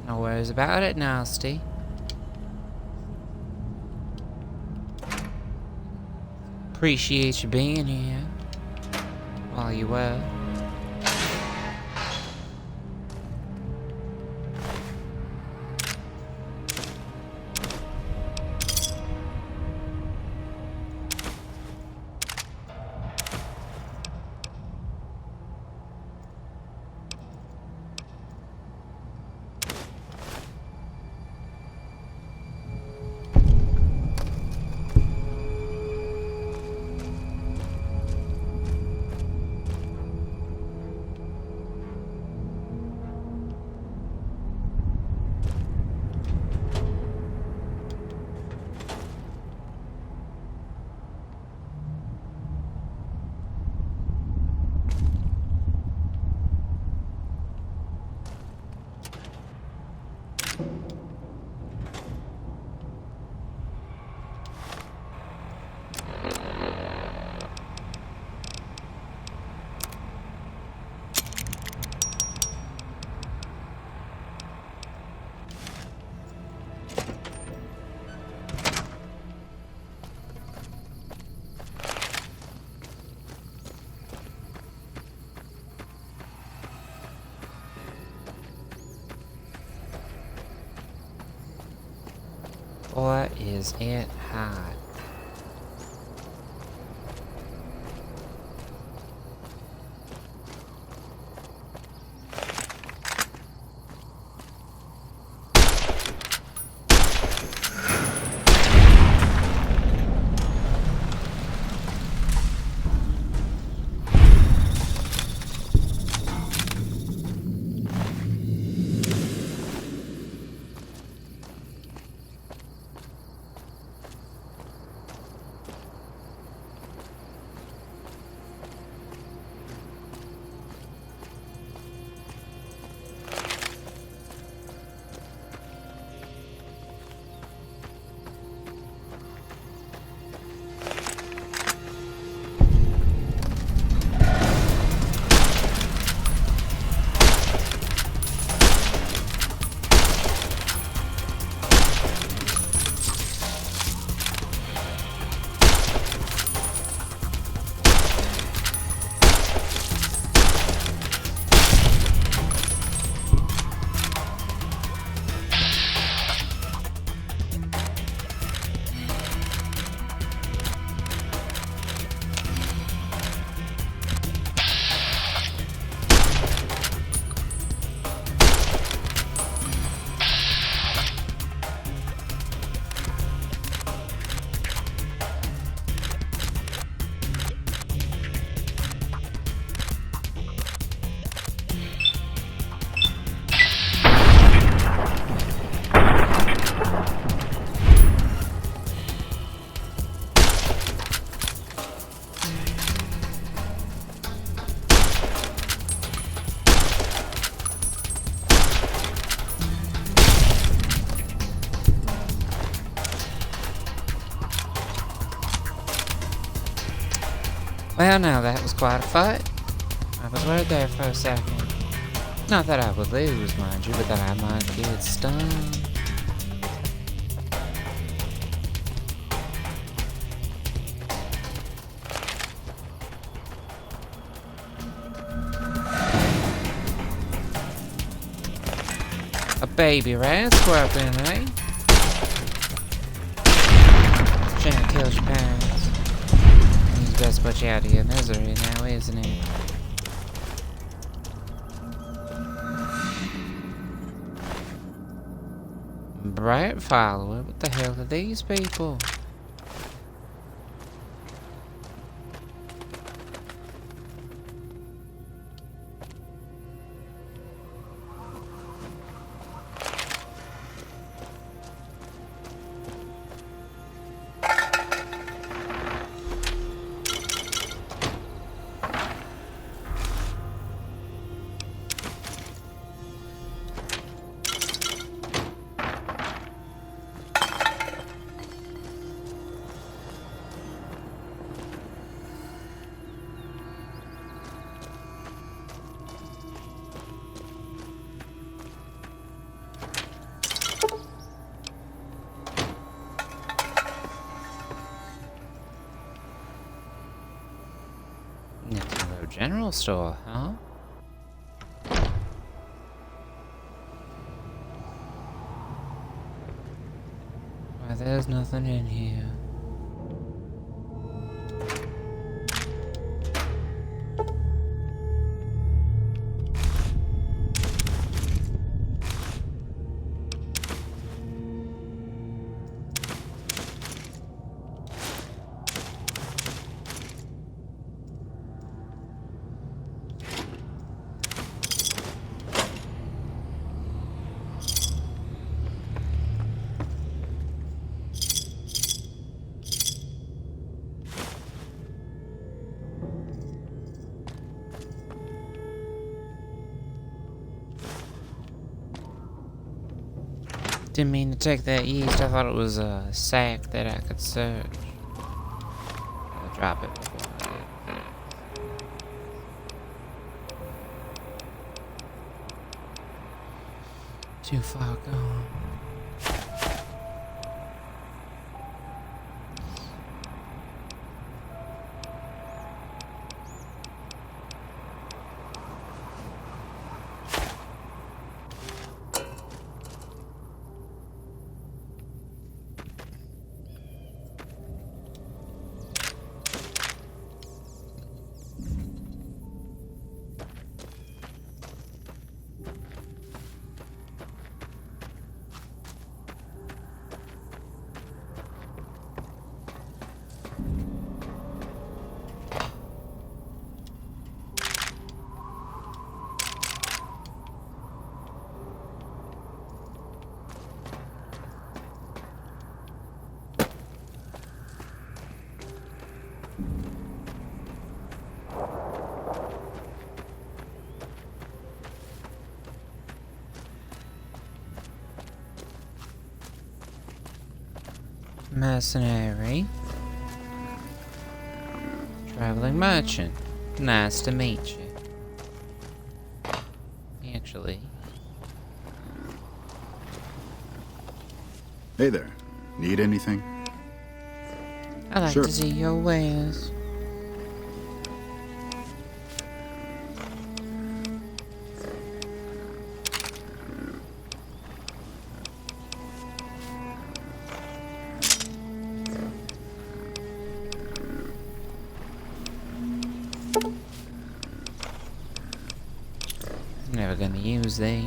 No worries about it, Nasty. Appreciate you being here while you were. Or is it hot? Well, now that was quite a fight. I was worried there for a second. Not that I would lose, mind you, but that I might get stunned. A baby rat scorpion, eh? Trying to kill your parents. He's best put you out of your misery now, isn't he? Bright follower, what the hell are these people? general store, huh? Why, there's nothing in here. Didn't mean to take that yeast. I thought it was a sack that I could search. I'll drop it before I get there. Too far gone. Mercenary. Traveling merchant. Nice to meet you. Actually. Hey there. Need anything? I like Sure. to see your wares. Never gonna use these.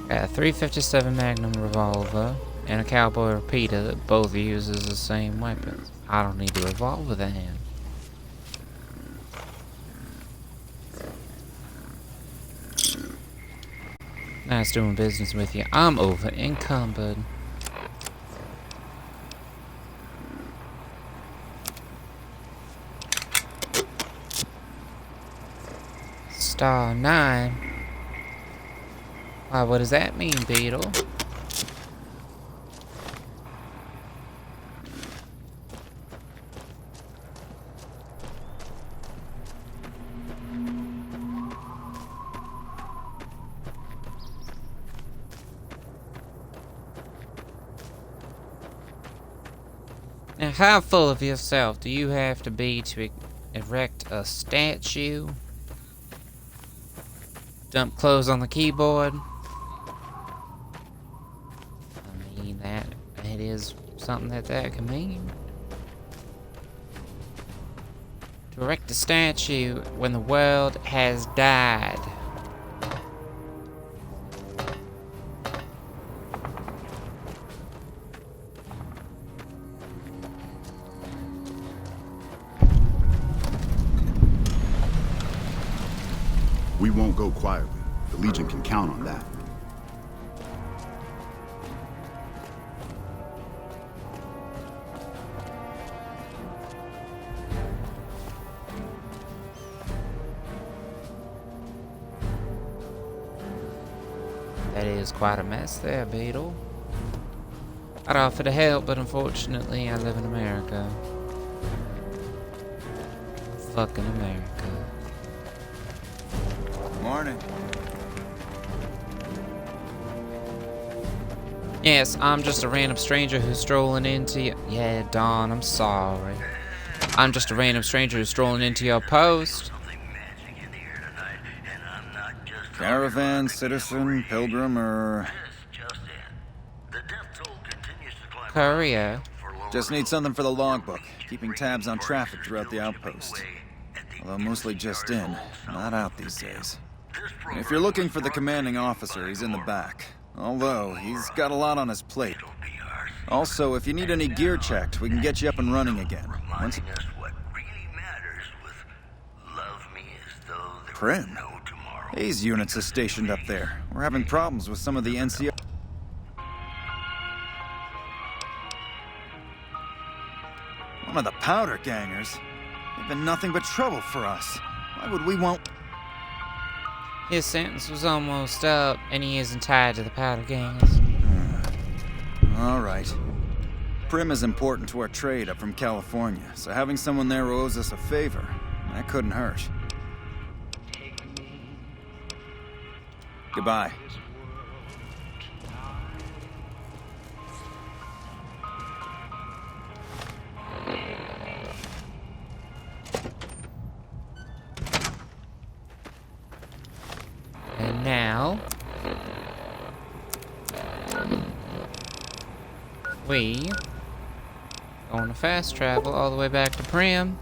Got a 357 Magnum revolver and a cowboy repeater that both uses the same weapons. I don't need the revolver then. Nice doing business with you. I'm over encumbered. Star 9. Why, what does that mean, Beetle? Now, how full of yourself do you have to be to erect a statue? Dump clothes on the keyboard? I mean, that is something that can mean. To erect a statue when the world has died. The Legion can count on that. That is quite a mess there, Beetle. I'd offer to help, but unfortunately I live in America. Fucking America. Morning. Yes, I'm just a random stranger who's strolling into you. Yeah, Don, I'm sorry. I'm just a random stranger who's strolling into your post. Caravan, citizen, pilgrim, or... Courier. Just need something for the logbook. Keeping tabs on traffic throughout the outpost. Although mostly just in, not out these days. If you're looking for the commanding officer, he's in the back. Although, he's got a lot on his plate. Also, if you need any gear checked, we can get you up and running again. Once... Prim? Hayes units are stationed up there. We're having problems with some of the NCR. One of the powder gangers? They've been nothing but trouble for us. Why would we want... His sentence was almost up, and he isn't tied to the powder gangs. All right. Prim is important to our trade up from California, so having someone there who owes us a favor, that couldn't hurt. Goodbye. And now... we... going to fast travel all the way back to Prim.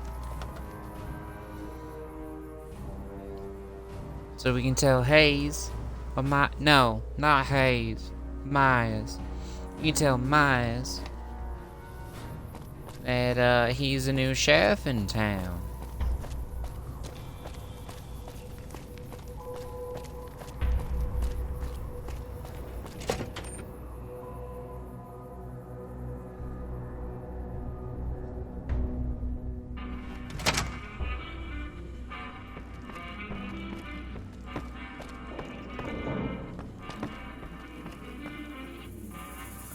So we can tell Hayes... or no, not Hayes. Myers. You can tell Myers that he's a new sheriff in town.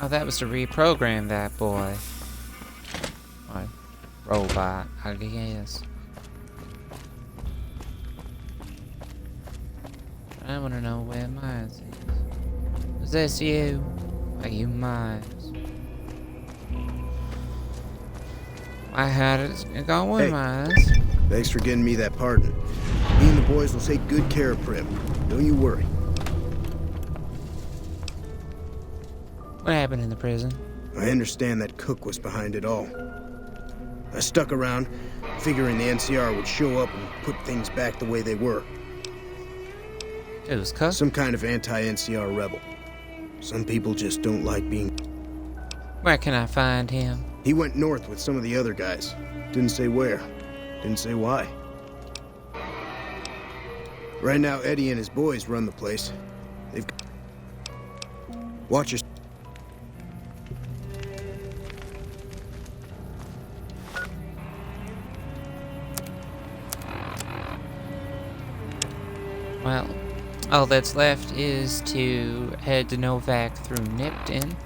Oh, that was to reprogram that boy. Or robot, I guess. I want to know where Myers is. Is this you? Are you Myers? I had it going, Hey. Myers. Thanks for getting me that pardon. Me and the boys will take good care of Prim. Don't you worry. What happened in the prison? I understand that Cook was behind it all. I stuck around, figuring the NCR would show up and put things back the way they were. It was Cook? Some kind of anti-NCR rebel. Some people just don't like being... Where can I find him? He went north with some of the other guys. Didn't say where. Didn't say why. Right now, Eddie and his boys run the place. They've... Watch your... Well, all that's left is to head to Novak through Nipton.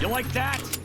You like that?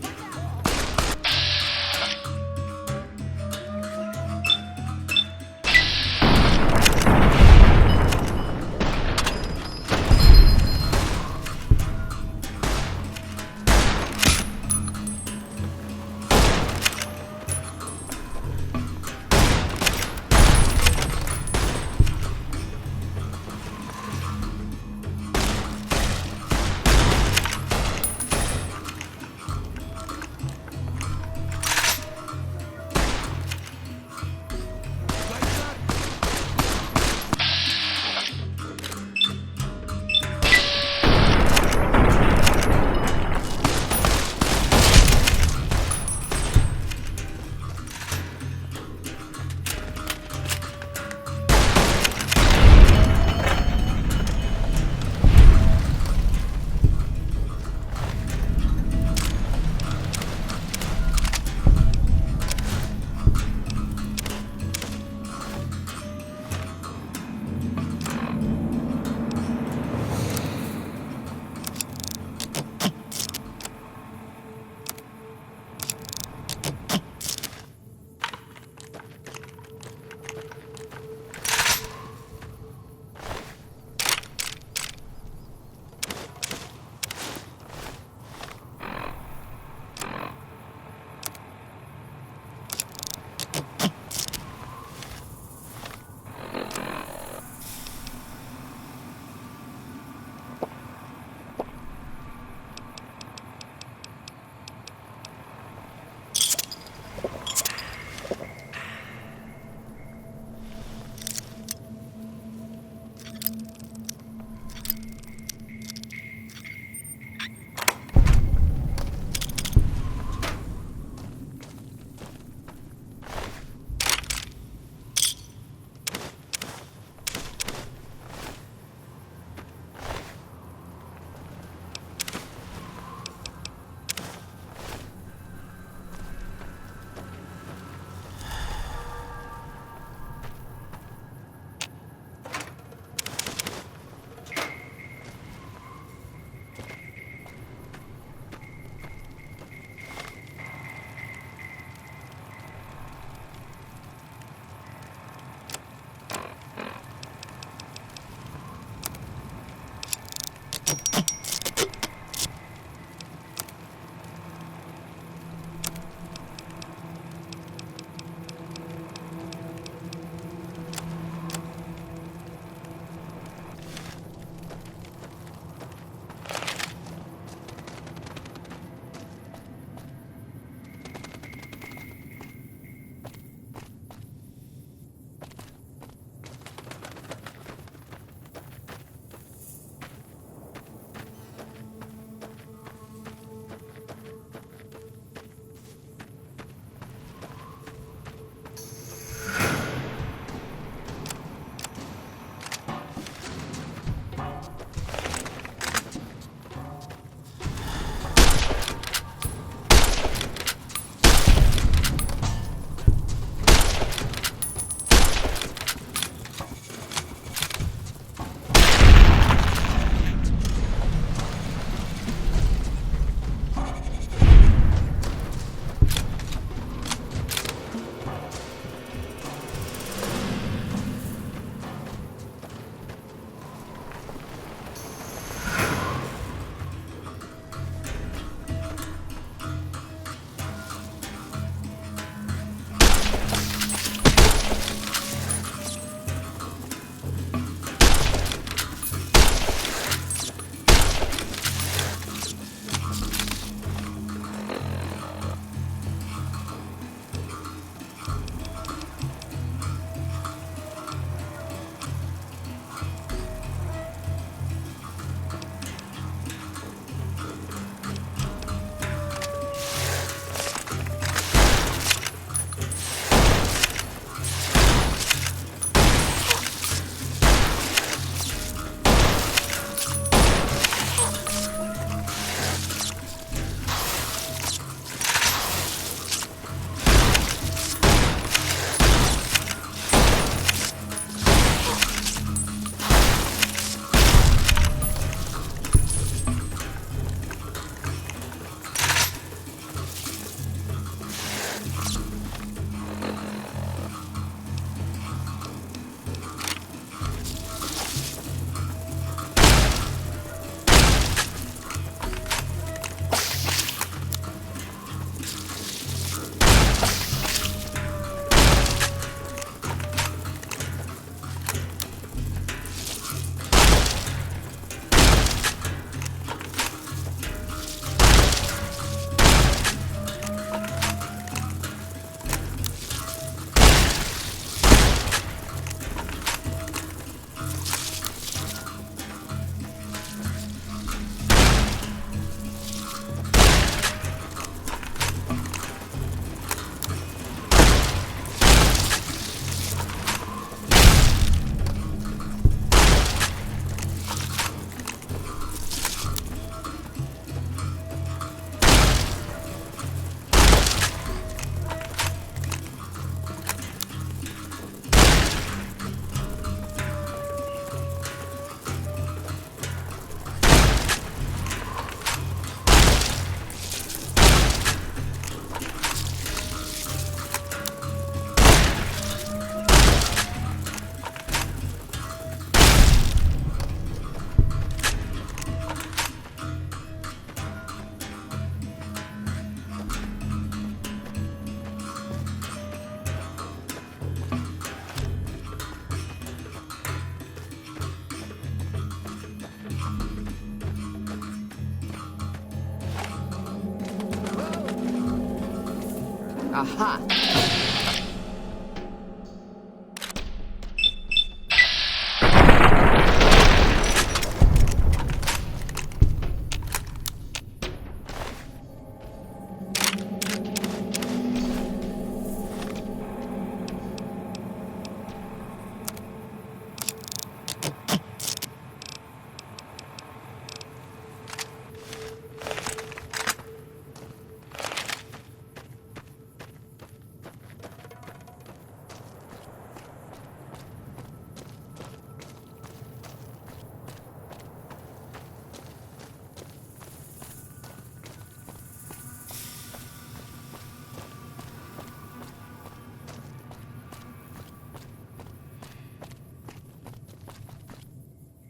Aha!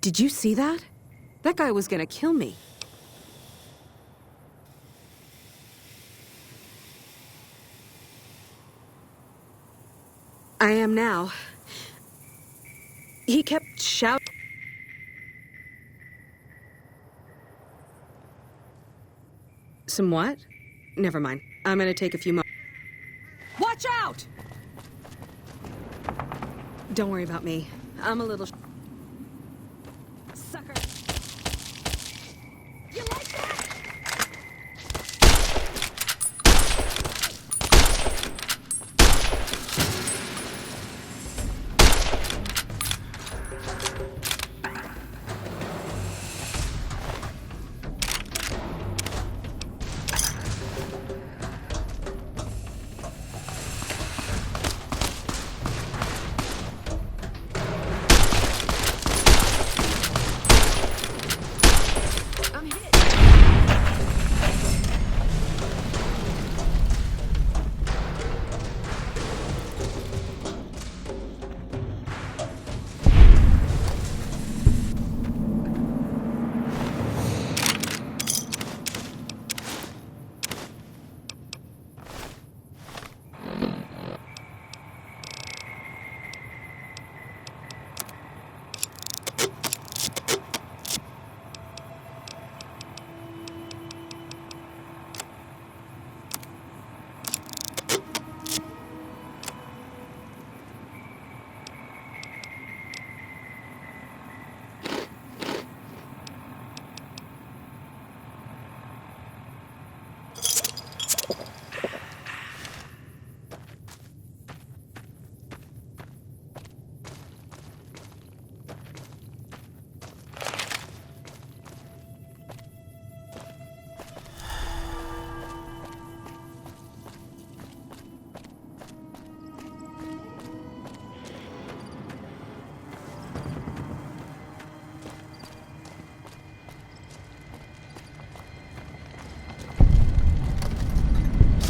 Did you see that? That guy was gonna kill me. I am now. He kept shouting. Some what? Never mind. I'm gonna take a few moments. Watch out! Don't worry about me. I'm a little... Sucker. You like that?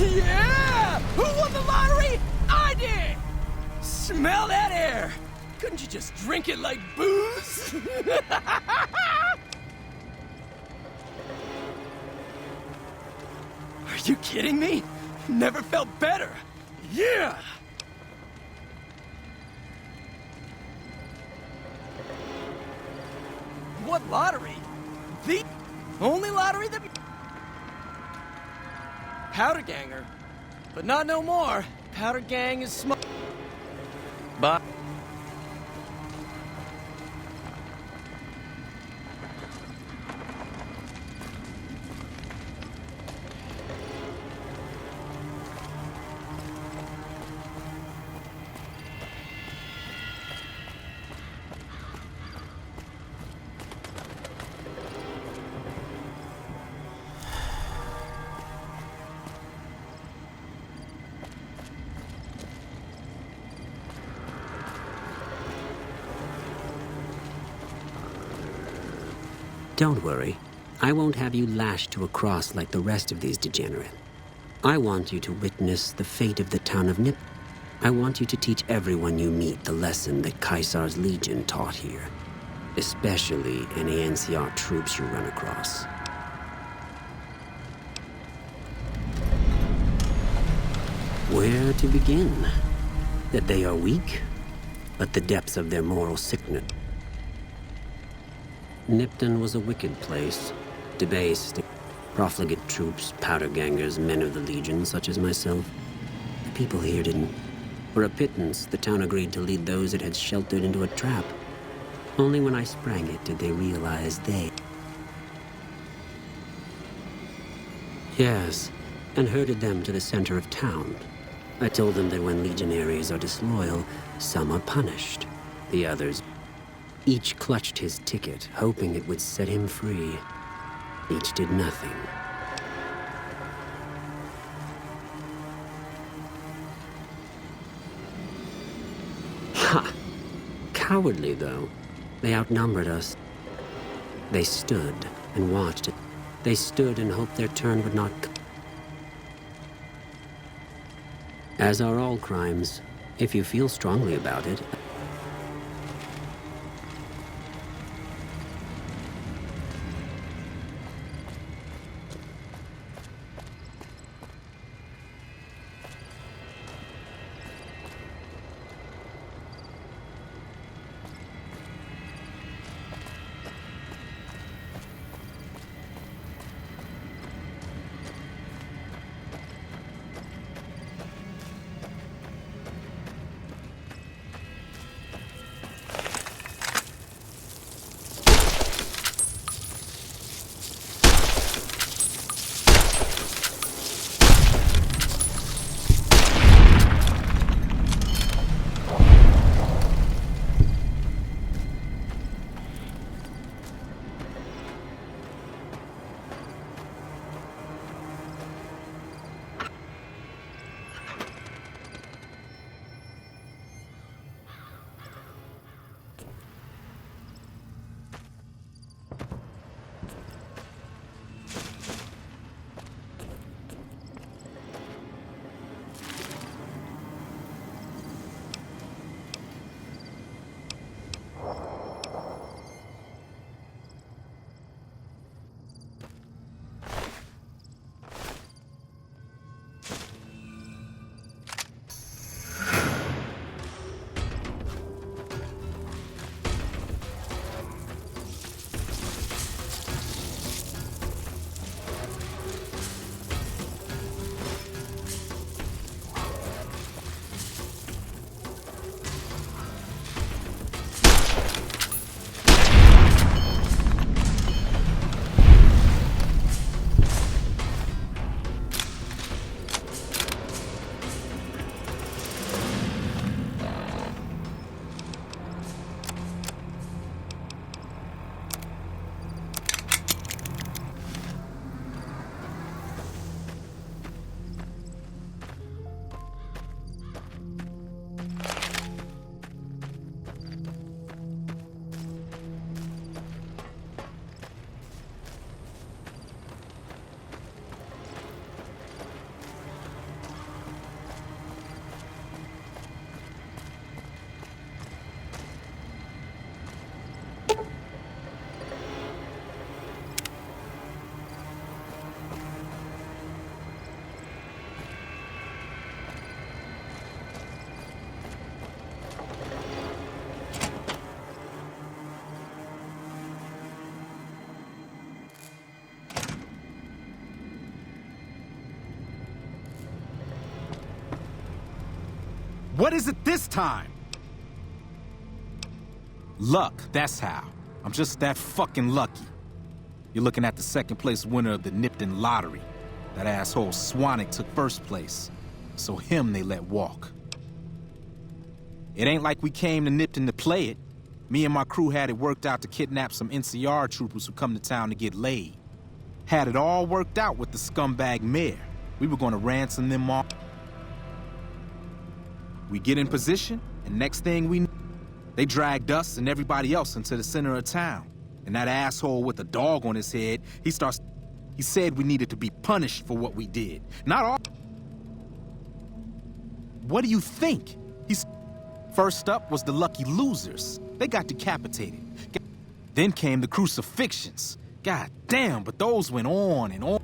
Yeah! Who won the lottery? I did! Smell that air! Couldn't you just drink it like booze? Are you kidding me? Never felt better. Yeah! What lottery? The only lottery that... Powder ganger. But not no more. Powder gang is smart. Bye. Don't worry. I won't have you lashed to a cross like the rest of these degenerates. I want you to witness the fate of the town of Nip. I want you to teach everyone you meet the lesson that Caesar's Legion taught here. Especially any NCR troops you run across. Where to begin? That they are weak, but the depths of their moral sickness. Nipton was a wicked place, debased, profligate troops, powder gangers, men of the Legion, such as myself. people here didn't. For a pittance, the town agreed to lead those it had sheltered into a trap. Only when I sprang it did they realize they... Yes, and herded them to the center of town. I told them that when legionaries are disloyal, some are punished, the others... Each clutched his ticket, hoping it would set him free. Each did nothing. Ha! Cowardly, though. They outnumbered us. They stood and watched it. They stood and hoped their turn would not come. As are all crimes, if you feel strongly about it. What is it this time? Luck, that's how. I'm just that fucking lucky. You're looking at the second place winner of the Nipton lottery. That asshole Swanick took first place, so him they let walk. It ain't like we came to Nipton to play it. Me and my crew had it worked out to kidnap some NCR troopers who come to town to get laid. Had it all worked out with the scumbag mayor. We were gonna ransom them all. We get in position, and next thing we know, they dragged us and everybody else into the center of town. And that asshole with a dog on his head, he said we needed to be punished for what we did. Not all. What do you think? First up was the lucky losers. They got decapitated. Then came the crucifixions. God damn, but those went on and on.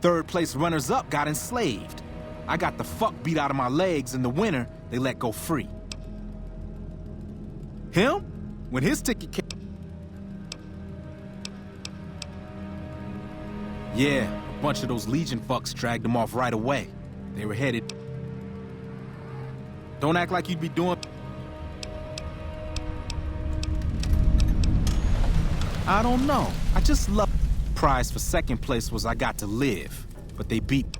Third place runners-up got enslaved. I got the fuck beat out of my legs in the winter, they let go free. Him? When his ticket came... Yeah, a bunch of those Legion fucks dragged him off right away. They were headed... Don't act like you'd be doing... I don't know. I just love... Prize for second place was I got to live, but they beat...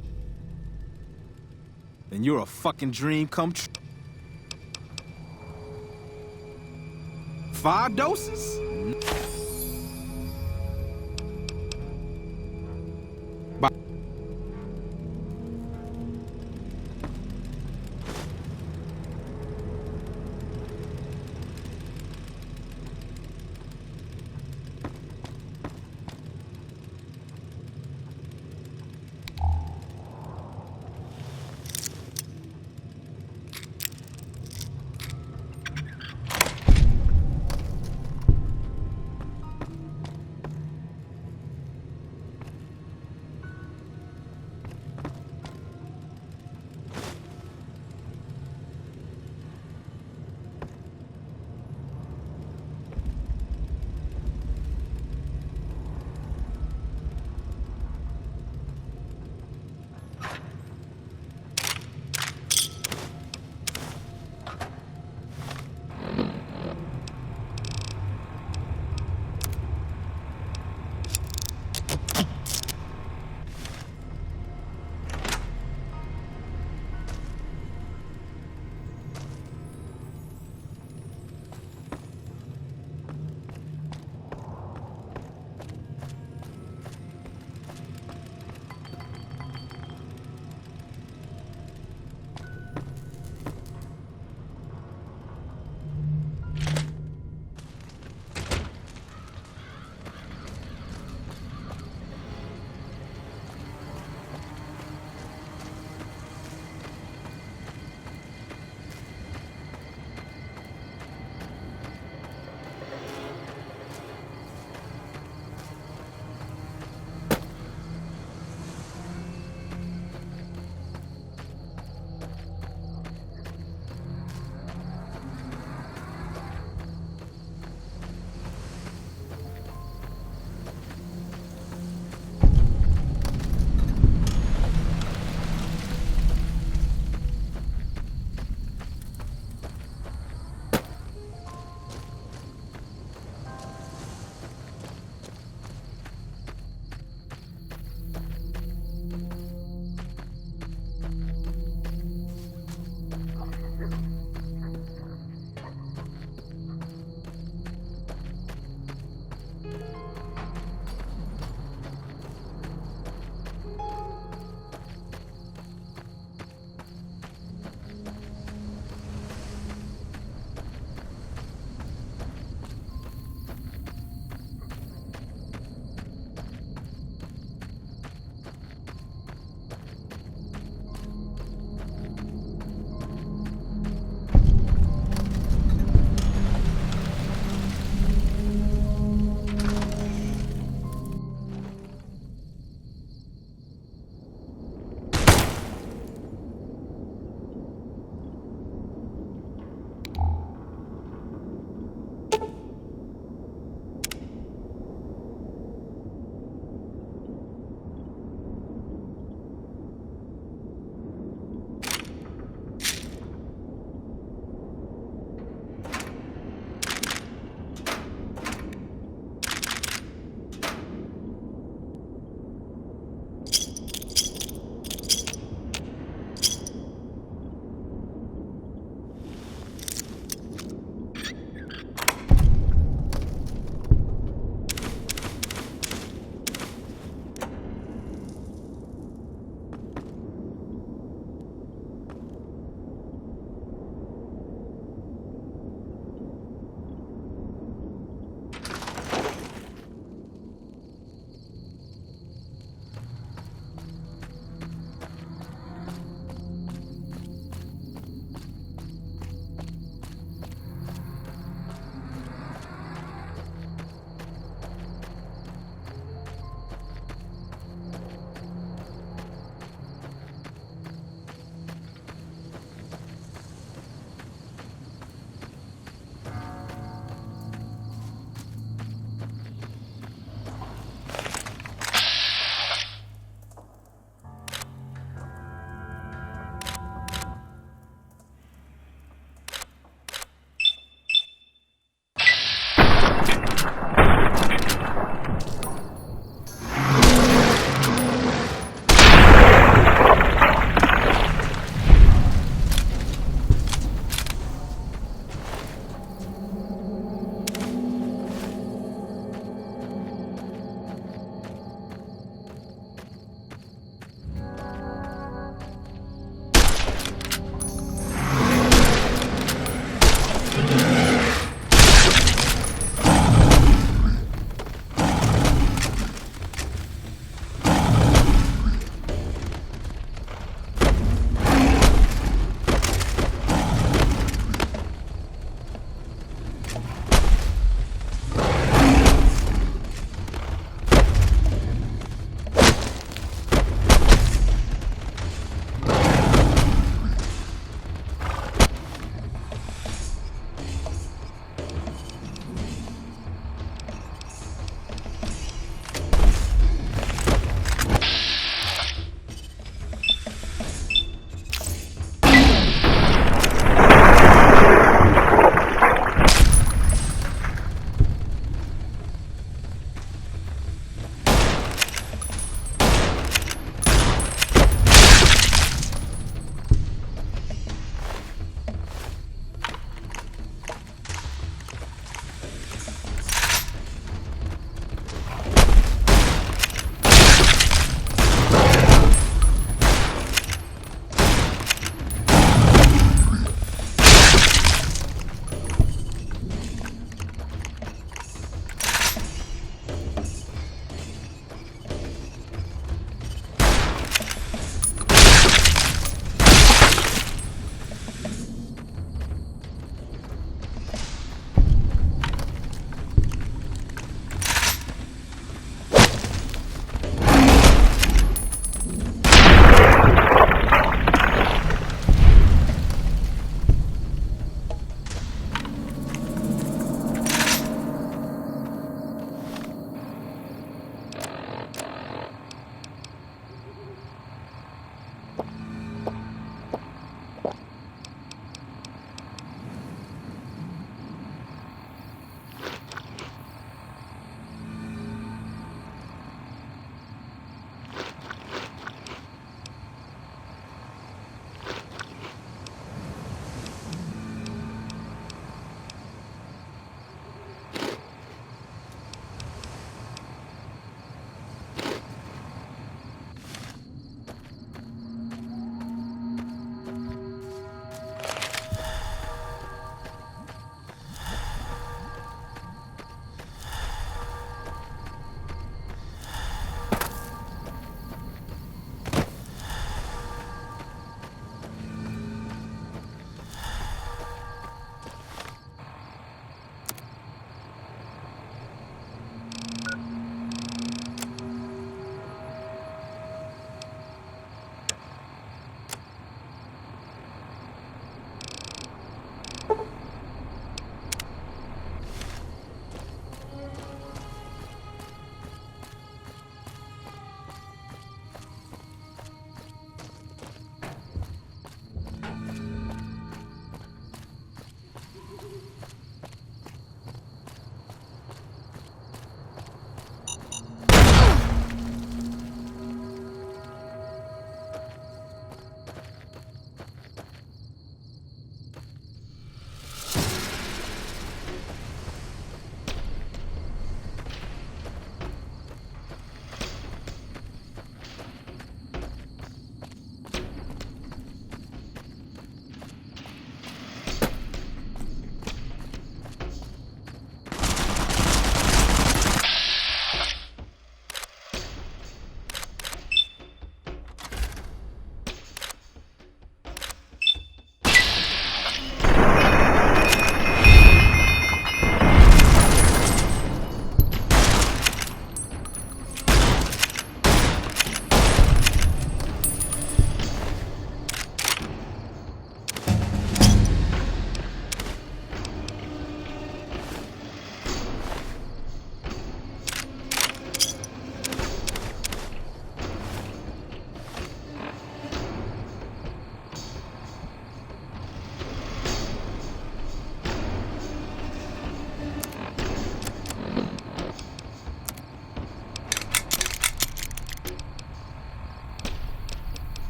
Then you're a fucking dream come true. 5 doses?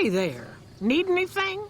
Hey there. Need anything?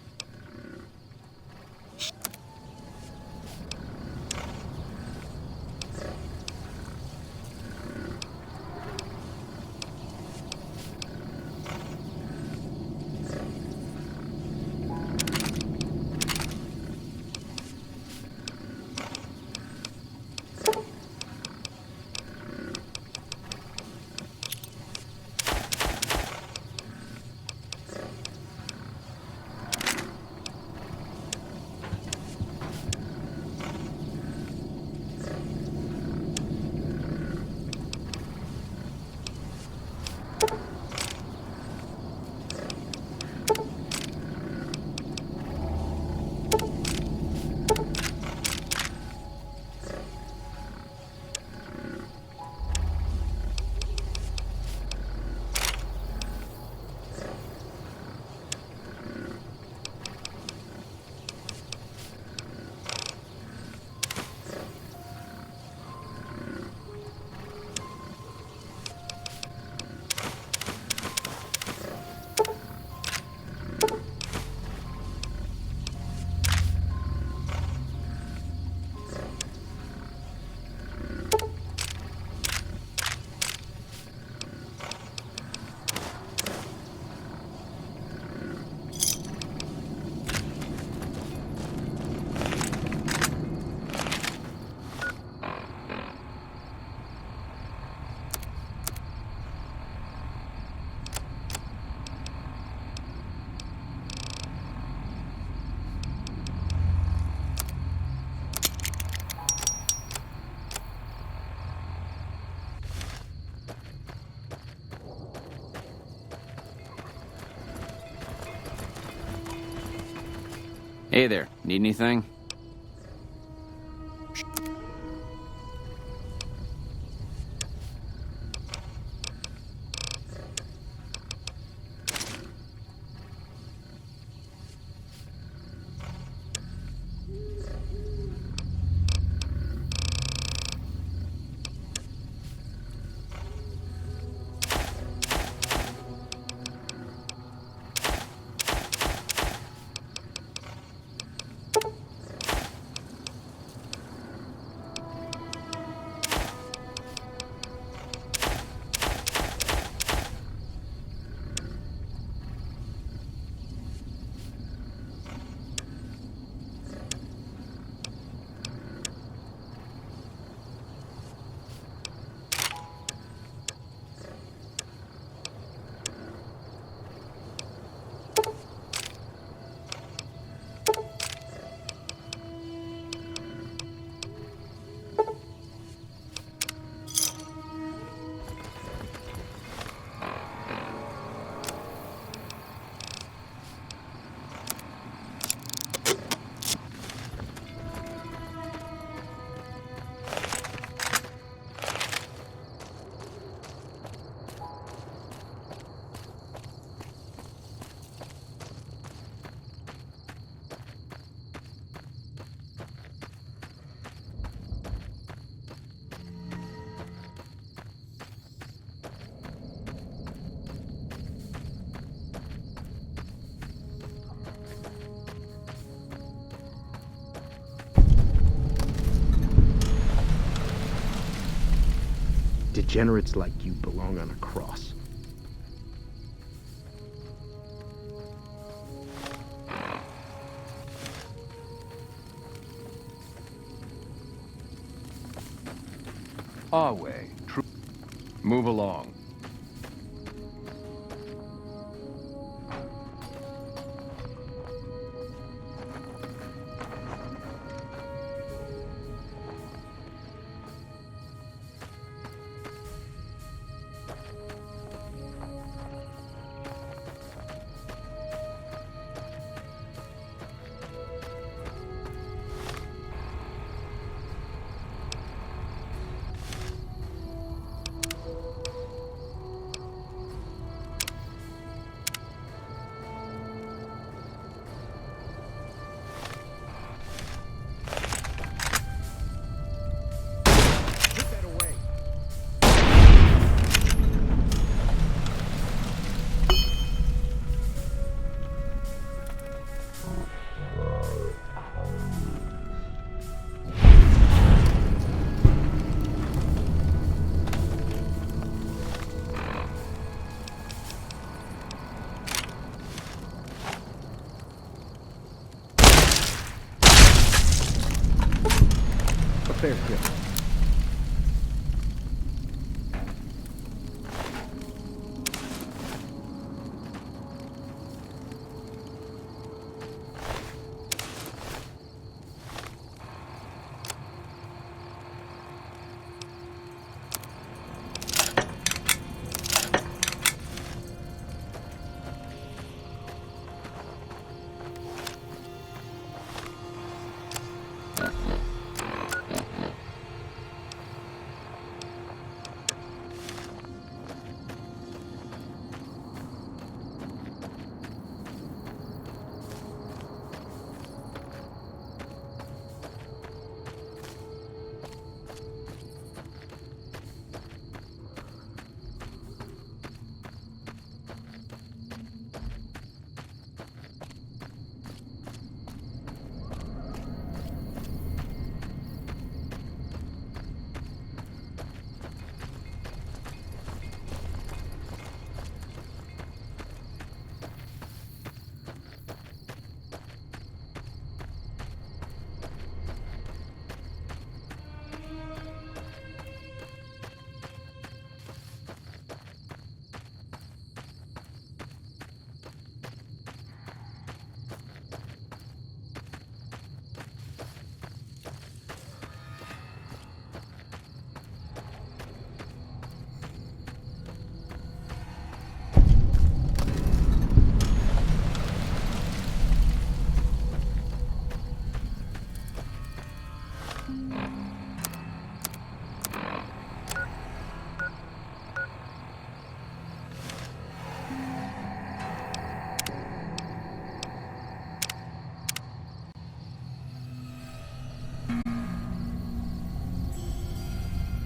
Hey there, need anything? Degenerates like you belong on a cross. Our way. Move along. first kill.